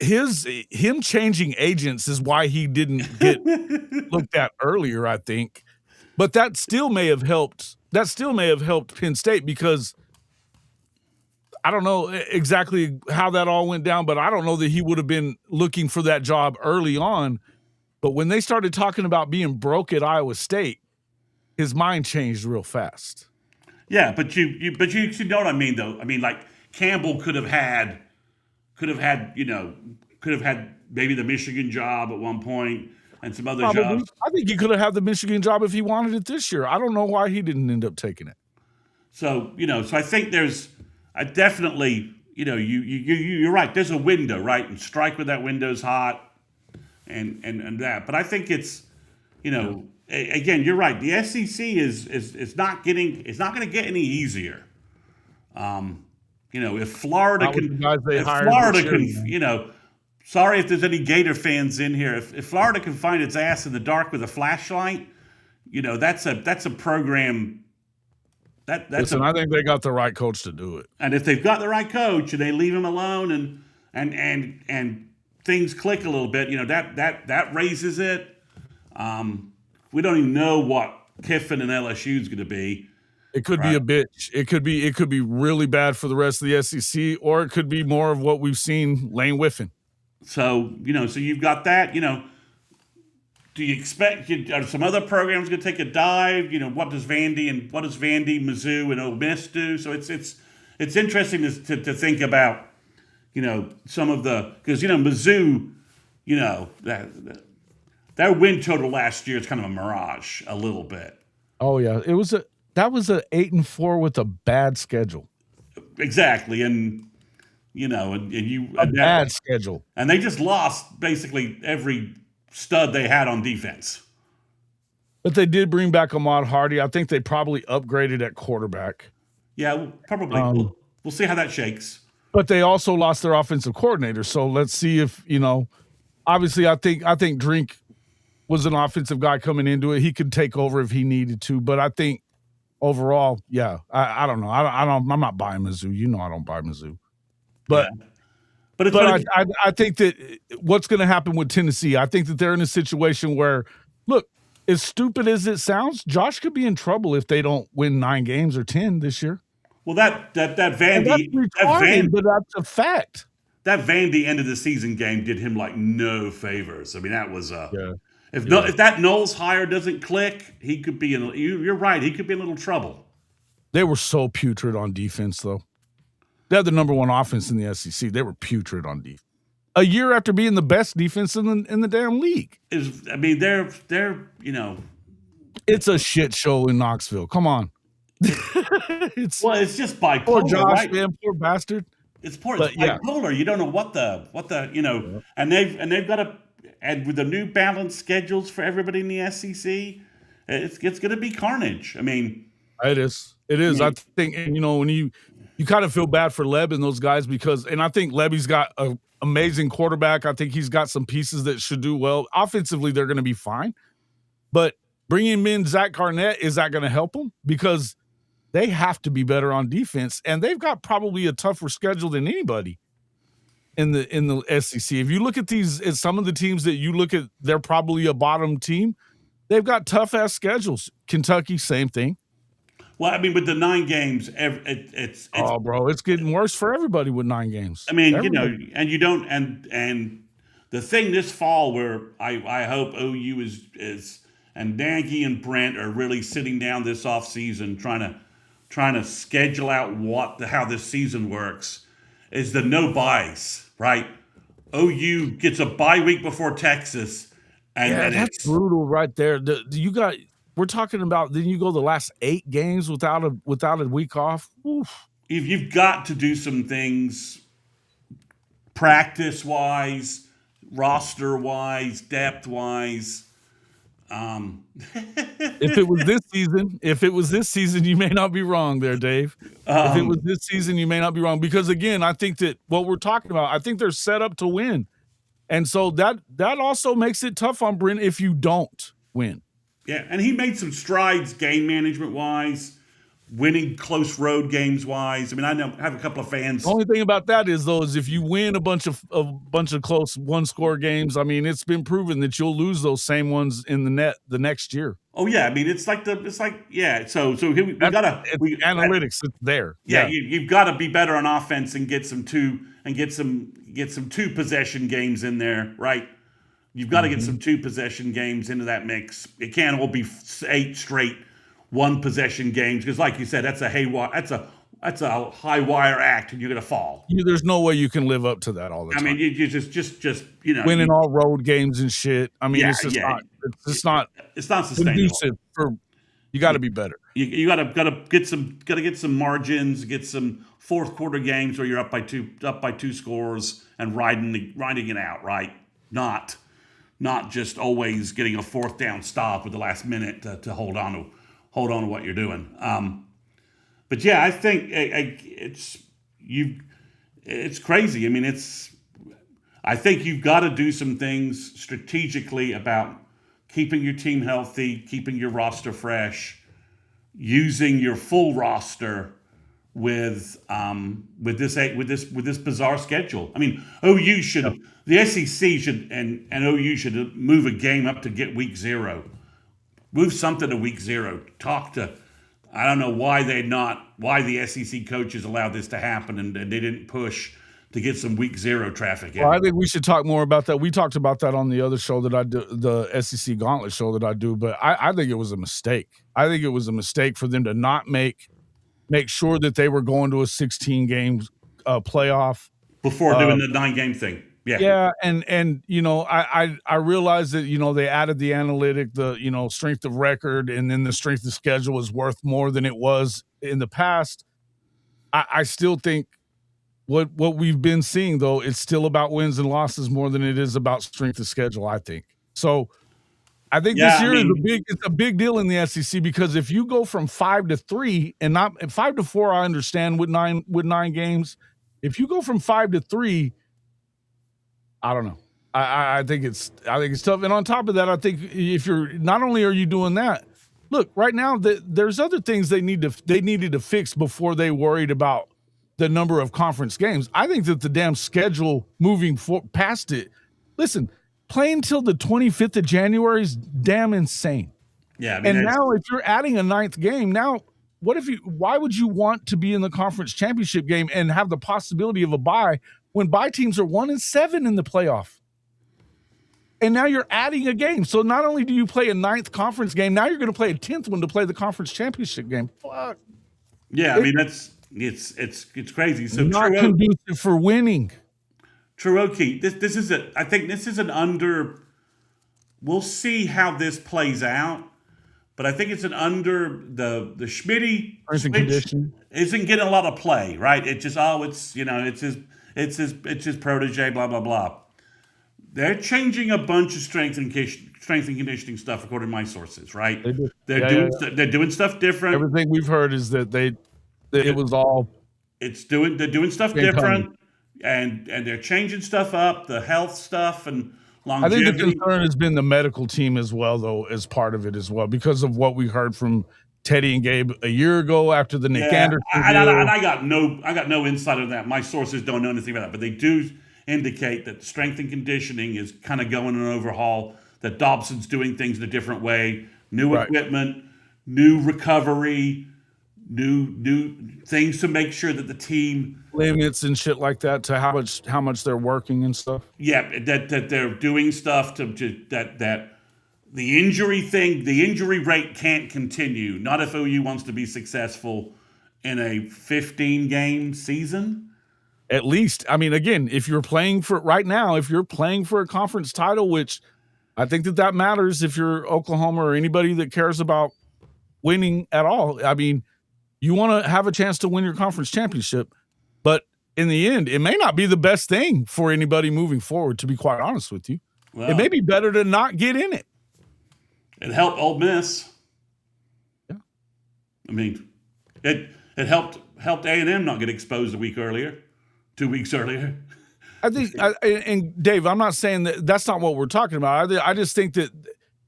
Him changing agents is why he didn't get looked at earlier, I think. But that still may have helped. That still may have helped Penn State, because I don't know exactly how that all went down, but I don't know that he would have been looking for that job early on. But when they started talking about being broke at Iowa State, his mind changed real fast. Yeah, but you know what I mean, though. I mean, like, Campbell could have had maybe the Michigan job at one point and some other jobs. I think he could have had the Michigan job if he wanted it this year. I don't know why he didn't end up taking it. So so I think I definitely, you're right. There's a window, right? And strike when that window's hot, and that. But I think it's, again, you're right. The SEC is not going to get any easier. If Florida sorry if there's any Gator fans in here. If Florida can find its ass in the dark with a flashlight, that's a program. I think they got the right coach to do it. And if they've got the right coach and they leave him alone and things click a little bit, that raises it. We don't even know what Kiffin and LSU is going to be. It could be a bitch. It could be really bad for the rest of the SEC, or it could be more of what we've seen, Lane Whiffen. So you've got that. Do you expect are some other programs going to take a dive? What does Vandy, Mizzou, and Ole Miss do? So it's interesting to think about. Some of because Mizzou, their win total last year is kind of a mirage a little bit. Oh yeah, that was a 8-4 with a bad schedule. Exactly, and bad schedule, and they just lost basically every stud they had on defense. But they did bring back Ahmad Hardy. I think they probably upgraded at quarterback. Yeah, probably. We'll see how that shakes. But they also lost their offensive coordinator, so let's see if obviously, I think Drink was an offensive guy coming into it. He could take over if he needed to. But I think overall, yeah, I don't know. I'm not buying Mizzou. I don't buy Mizzou. But I think that what's going to happen with Tennessee, I think that they're in a situation where, look, as stupid as it sounds, Josh could be in trouble if they don't win 9 games or 10 this year. Well, that Vandy, but that's a fact. That Vandy end of the season game did him like no favors. I mean, that was if that Knowles hire doesn't click, he could be in. You're right. He could be in a little trouble. They were so putrid on defense, though. They had the number 1 offense in the SEC. They were putrid on defense. A year after being the best defense in the damn league. They're It's a shit show in Knoxville. Come on. It's just bipolar. Poor Josh, right? man, poor bastard. It's bipolar. Yeah. You don't know what the and they've got and with the new balanced schedules for everybody in the SEC, it's going to be carnage. I mean, it is. It is. I think, and when you kind of feel bad for Leb and those guys because, and I think Lebby's got an amazing quarterback. I think he's got some pieces that should do well. Offensively, they're going to be fine. But bringing in Zach Garnett, is that going to help them? Because they have to be better on defense, and they've got probably a tougher schedule than anybody in the SEC. If you look at some of the teams that you look at, they're probably a bottom team. They've got tough-ass schedules. Kentucky, same thing. Well, I mean, with the 9 games, it's bro, it's getting worse for everybody with 9 games. I mean, and you don't, and the thing this fall where I hope OU is and Nagy and Brent are really sitting down this offseason trying to schedule out how this season works is the no buys, right? OU gets a bye week before Texas, and that's brutal right there. We're talking about then you go the last 8 games without a week off. Oof. You've got to do some things practice wise, roster wise, depth wise. If it was this season, you may not be wrong there, Dave. If it was this season, you may not be wrong because again, I think that what we're talking about, I think they're set up to win, and so that also makes it tough on Brent if you don't win. Yeah, and he made some strides game management wise, winning close road games wise. I mean, I have a couple of fans. The only thing about that is if you win a bunch of close 1-score games, I mean, it's been proven that you'll lose those same ones in the next year. Oh yeah, I mean, it's like yeah. So we gotta analytics. It's there. Yeah, you've got to be better on offense and get some 2 possession games in there, right? You've got to get some 2 possession games into that mix. It can't all be 8 straight 1 possession games because, like you said, that's a high wire act, and you're going to fall. There's no way you can live up to that all the time. I mean, you just winning all road games and shit. I mean, it's not sustainable. You got to be better. You got to get some margins, get some fourth quarter games where you're up by 2 scores and riding it out, right? Not just always getting a 4th down stop with the last minute to hold on to what you're doing. But yeah, I think it's crazy. I mean, I think you've got to do some things strategically about keeping your team healthy, keeping your roster fresh, using your full roster with this bizarre schedule. I mean, the SEC should and OU should move a game up to get week 0. Move something to week 0. I don't know why the SEC coaches allowed this to happen and they didn't push to get some week 0 traffic in. Well, I think we should talk more about that. We talked about that on the other show that I do, the SEC Gauntlet show that I do, but I think it was a mistake. I think it was a mistake for them to not make sure that they were going to a 16-game playoff before doing the 9-game thing. Yeah, and I realized that they added the analytic, the strength of record, and then the strength of schedule is worth more than it was in the past. I still think what we've been seeing though, it's still about wins and losses more than it is about strength of schedule. I think so. I think this year is a big deal in the SEC because if you go from 5-3 and not 5-4, I understand with 9 games. If you go from 5-3. I don't know. I think it's tough. And on top of that, I think if you're not only are you doing that, look, right now there's other things they needed to fix before they worried about the number of conference games. I think that the damn schedule moving past it. Listen, playing till the 25th of January is damn insane. Yeah, I mean, and now if you're adding a 9th game, now why would you want to be in the conference championship game and have the possibility of a bye when bye teams are 1-7 in the playoff? And now you're adding a game. So not only do you play a 9th conference game, now you're going to play a 10th one to play the conference championship game. Fuck. Yeah, I mean it's crazy. So not conducive for winning. Cherokee, I think this is an under. We'll see how this plays out, but I think it's an under the Schmitty isn't getting a lot of play, right? It just it's his protege, blah blah blah. They're changing a bunch of strength and strength and conditioning stuff, according to my sources. Right? They do. They're doing stuff different. Everything we've heard is that it was all. They're doing stuff different, and they're changing stuff up, the health stuff and longevity. I think the concern has been the medical team as well, though, as part of it as well, because of what we heard from Teddy and Gabe a year ago after the Nick Anderson deal. And I got no insight on that. My sources don't know anything about that, but they do indicate that strength and conditioning is kind of going an overhaul, that Dobson's doing things in a different way, new equipment, new recovery, new things to make sure that the team limits and shit like that to how much they're working and stuff. Yeah, that they're doing stuff to that the injury rate can't continue. Not if OU wants to be successful in a 15-game season. At least, I mean, again, if you're playing for a conference title, which I think that matters if you're Oklahoma or anybody that cares about winning at all. I mean, you want to have a chance to win your conference championship, but in the end, it may not be the best thing for anybody moving forward, to be quite honest with you. Well, it may be better to not get in it. It helped Ole Miss. Yeah. I mean, it helped A&M not get exposed 2 weeks earlier. I think, and Dave, I'm not saying that's not what we're talking about. I just think that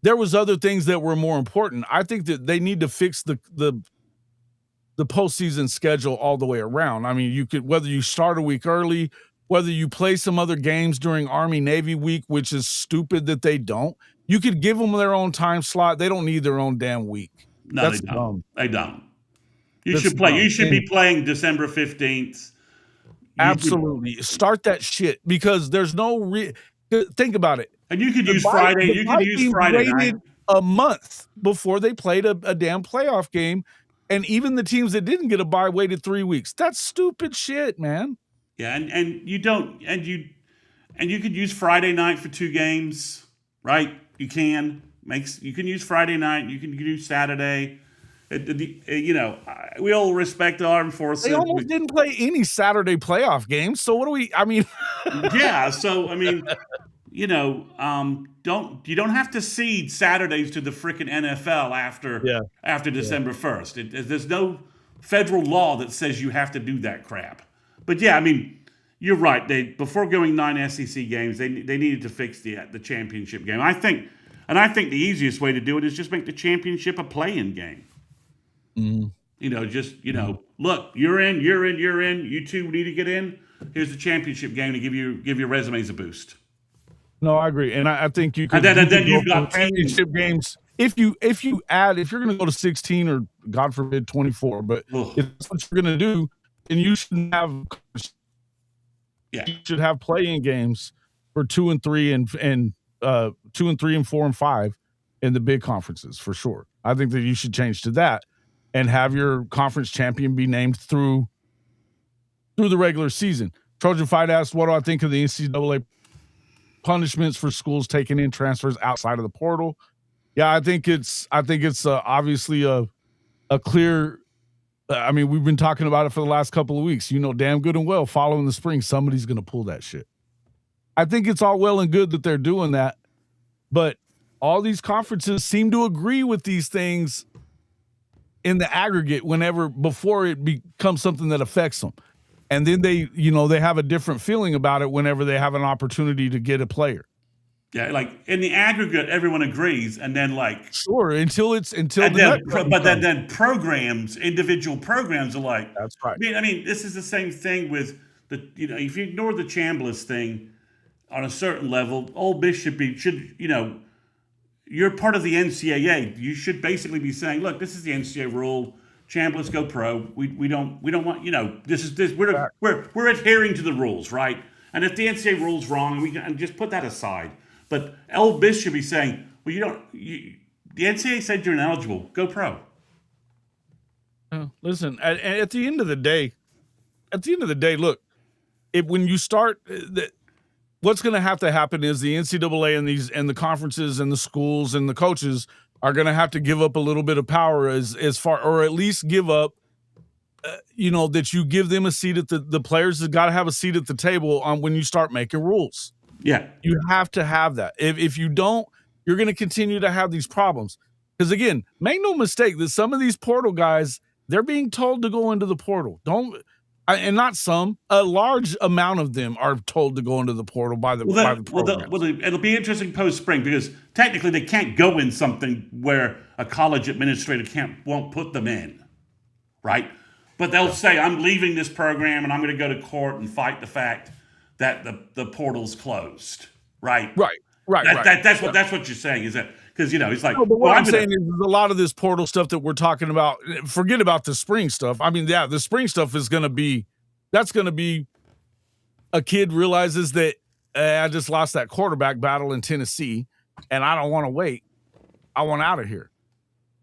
there was other things that were more important. I think that they need to fix the postseason schedule all the way around. I mean, you could, whether you start a week early, whether you play some other games during Army-Navy week, which is stupid that they don't. You could give them their own time slot. They don't need their own damn week. No, that's they don't. Dumb. They don't. You should be playing December 15th. Absolutely. Start that shit, because there's no think about it. And you could use Friday. You could use Friday night. A month before they played a damn playoff game. And even the teams that didn't get a bye waited 3 weeks. That's stupid shit, man. Yeah, and you could use Friday night for 2 games, right? You can use Friday night. You can use Saturday. We all respect the armed forces. They almost didn't play any Saturday playoff games. So what do we? I mean, yeah. So I mean, you don't have to cede Saturdays to the freaking NFL after December 1st. There's no federal law that says you have to do that crap. But yeah, I mean, you're right. Before going 9 SEC games, they needed to fix the championship game. I think the easiest way to do it is just make the championship a play-in game. Mm-hmm. Look, you're in. You two need to get in. Here's the championship game to give your resumes a boost. No, I agree, and I think you could. And then you've got championship games. If you're going to go to 16 or God forbid 24, but if that's what you're going to do, then you should have. Yeah. You should have play-in games for 2 and 3 and 2 and 3 and 4 and 5 in the big conferences for sure. I think that you should change to that and have your conference champion be named through the regular season. Trojan Fight asked, "What do I think of the NCAA punishments for schools taking in transfers outside of the portal?" Yeah, I think it's obviously a clear. I mean, we've been talking about it for the last couple of weeks. Damn good and well, following the spring, somebody's going to pull that shit. I think it's all well and good that they're doing that, but all these conferences seem to agree with these things in the aggregate before it becomes something that affects them. And then they have a different feeling about it whenever they have an opportunity to get a player. Yeah, like in the aggregate, everyone agrees, and then sure until programs, individual programs are like, that's right. I mean, this is the same thing with if you ignore the Chambliss thing on a certain level, Ole Miss should you're part of the NCAA. You should basically be saying, look, this is the NCAA rule. Chambliss, go pro. We don't want we're adhering to the rules, right? And if the NCAA rule's wrong, we can just put that aside. But Ole Miss should be saying, well, the NCAA said you're ineligible. Go pro. Listen, at the end of the day, look, when you start, what's going to have to happen is the NCAA and the conferences and the schools and the coaches are going to have to give up a little bit of power as far, or at least give up, that you give them a seat at the players have got to have a seat at the table on when you start making rules. Yeah. You have to have that. If you don't, you're going to continue to have these problems. Because again, make no mistake that some of these portal guys, they're being told to go into the portal. And not some, a large amount of them are told to go into the portal by the programs. It'll be interesting post-spring because technically they can't go in something where a college administrator won't put them in, right? But they'll say, I'm leaving this program and I'm going to go to court and fight the fact that the portal's closed, right? Right. That's what you're saying, is that because it's like. No, but what I'm saying is a lot of this portal stuff that we're talking about. Forget about the spring stuff. I mean, the spring stuff is going to be. That's going to be. A kid realizes that I just lost that quarterback battle in Tennessee, and I don't want to wait. I want out of here.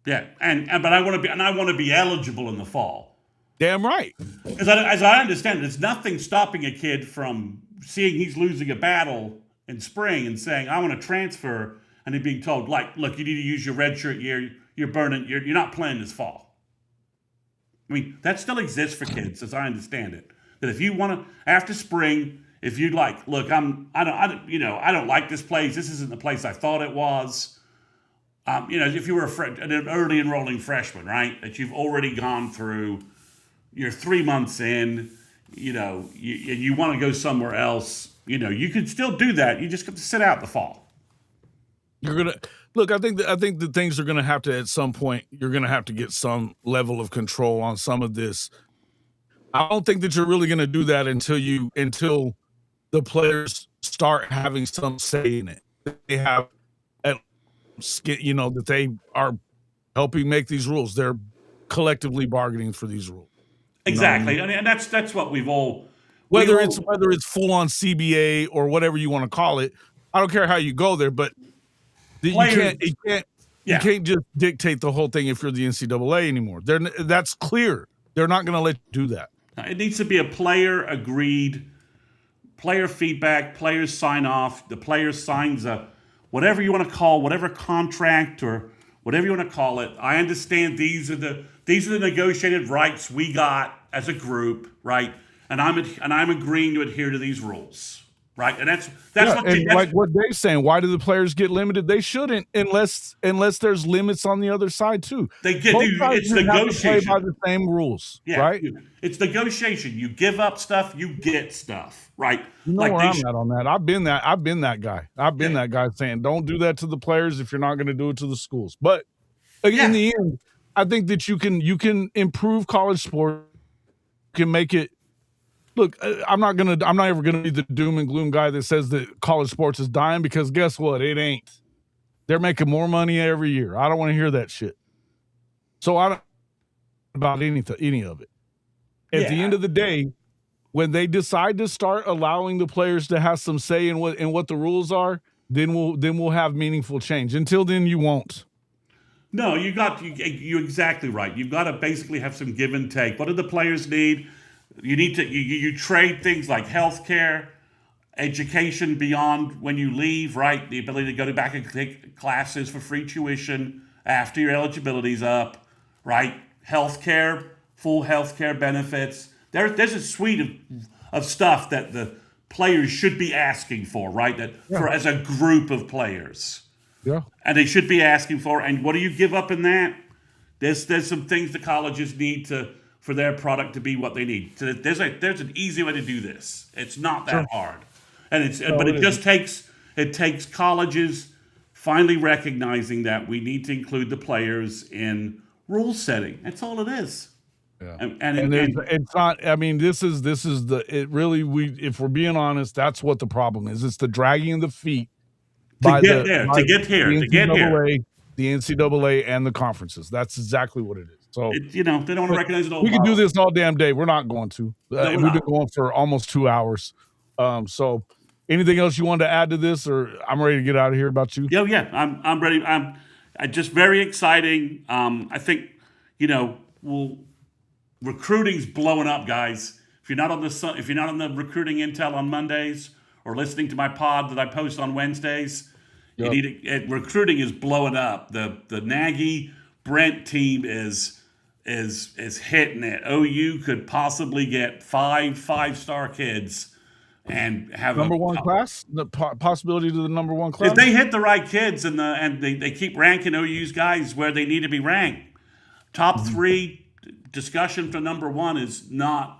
Yeah, but I want to be eligible in the fall. Damn right. Because as I understand it, there's nothing stopping a kid from seeing he's losing a battle in spring and saying, I want to transfer, and then being told, like, look, you need to use your redshirt year. You're burning. You're not playing this fall. I mean, that still exists for kids, as I understand it. That if you want to, after spring, if you'd like, look, I don't like this place. This isn't the place I thought it was. If you were an early enrolling freshman, right, that you've already gone through, you're 3 months in, you want to go somewhere else. You can still do that. You just have to sit out the fall. You're gonna look. I think that things are gonna have to, at some point, you're gonna have to get some level of control on some of this. I don't think that you're really gonna do that until the players start having some say in it. They have, that they are helping make these rules. They're collectively bargaining for these rules. Exactly, and that's what we've all. Whether it's full on CBA or whatever you want to call it, I don't care how you go there, but you can't just dictate the whole thing if you're the NCAA anymore. That's clear. They're not going to let you do that. It needs to be a player agreed, player feedback, players sign off. The player signs whatever you want to call, whatever contract or whatever you want to call it. I understand these are the negotiated rights we got as a group, right? And I'm agreeing to adhere to these rules, right? And that's what Dave's saying. Why do the players get limited? They shouldn't, unless there's limits on the other side too. They get it's negotiation. Have to play by the same rules, right? It's negotiation. You give up stuff, you get stuff, right? You know where I'm at on that. I've been that guy. I've been that guy saying, don't do that to the players if you're not going to do it to the schools. But in the end, I think that you can improve college sport. You can make it. Look, I'm not ever gonna be the doom and gloom guy that says that college sports is dying, because guess what? It ain't. They're making more money every year. I don't want to hear that shit. So I don't about any of it. At the end of the day, when they decide to start allowing the players to have some say in what the rules are, then we'll have meaningful change. Until then, you won't. No, you're exactly right. You've got to basically have some give and take. What do the players need? You need to you trade things like healthcare, education beyond when you leave, right? The ability to go back and take classes for free tuition after your eligibility's up, right? Healthcare, full healthcare benefits. There's a suite of stuff that the players should be asking for, right? For as a group of players. Yeah. And they should be asking for. And what do you give up in that? There's some things the colleges need for their product to be what they need. So there's an easy way to do this. It's not that hard, and it takes colleges finally recognizing that we need to include the players in rule setting. That's all it is. Yeah. And it's not. I mean, this is if we're being honest, that's what the problem is. It's the dragging of the feet to get here. The NCAA and the conferences. That's exactly what it is. So they don't want to recognize it all. We can do this all damn day. We're not going to. We've been going for almost 2 hours. So anything else you wanted to add to this, or I'm ready to get out of here? About you? Yeah. I'm ready. I'm just very exciting. I think recruiting's blowing up, guys. If you're not on the recruiting intel on Mondays or listening to my pod that I post on Wednesdays. Yep. Recruiting is blowing up. The Nagy Brent team is hitting it. OU could possibly get five-star kids and have number one class, the possibility to the number one class. If they hit the right kids and they keep ranking OU's guys where they need to be ranked, top three discussion for number one is not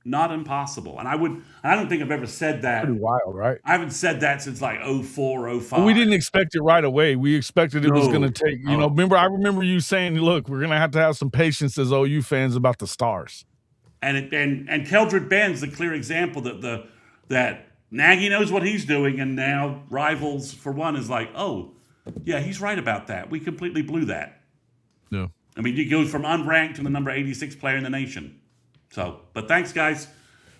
impossible. And I don't think I've ever said that. Pretty wild, right? I haven't said that since like 04, 05. We didn't expect it right away. We expected it was going to take, you know, I remember you saying, look, we're going to have some patience as OU fans about the stars. And Keldred Band's the clear example that Nagy knows what he's doing, and now Rivals, for one, is like, oh, yeah, he's right about that. We completely blew that. Yeah. I mean, you go from unranked to the number 86 player in the nation. So, but thanks, guys.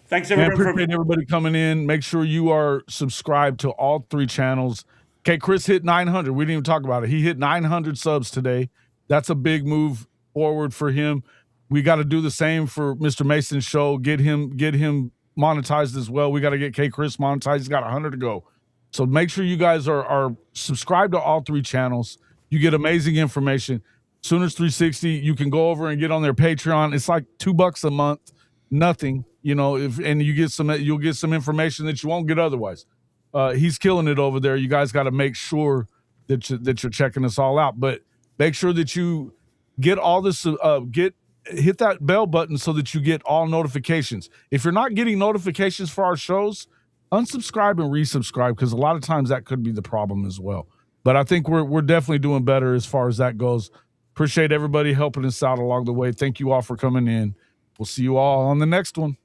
Thanks, everybody. Appreciate everybody coming in. Make sure you are subscribed to all 3 channels. Kchris hit 900. We didn't even talk about it. He hit 900 subs today. That's a big move forward for him. We got to do the same for Mr. Mason's show. Get him monetized as well. We got to get Kchris monetized. He's got 100 to go. So make sure you guys are subscribed to all 3 channels. You get amazing information. Sooners 360, you can go over and get on their Patreon. It's like $2 a month, nothing, you know, and you'll get some information that you won't get otherwise. He's killing it over there. You guys got to make sure that you're checking us all out, but make sure that you get all this, hit that bell button so that you get all notifications. If you're not getting notifications for our shows, unsubscribe and resubscribe, because a lot of times that could be the problem as well. But I think we're definitely doing better as far as that goes. Appreciate everybody helping us out along the way. Thank you all for coming in. We'll see you all on the next one.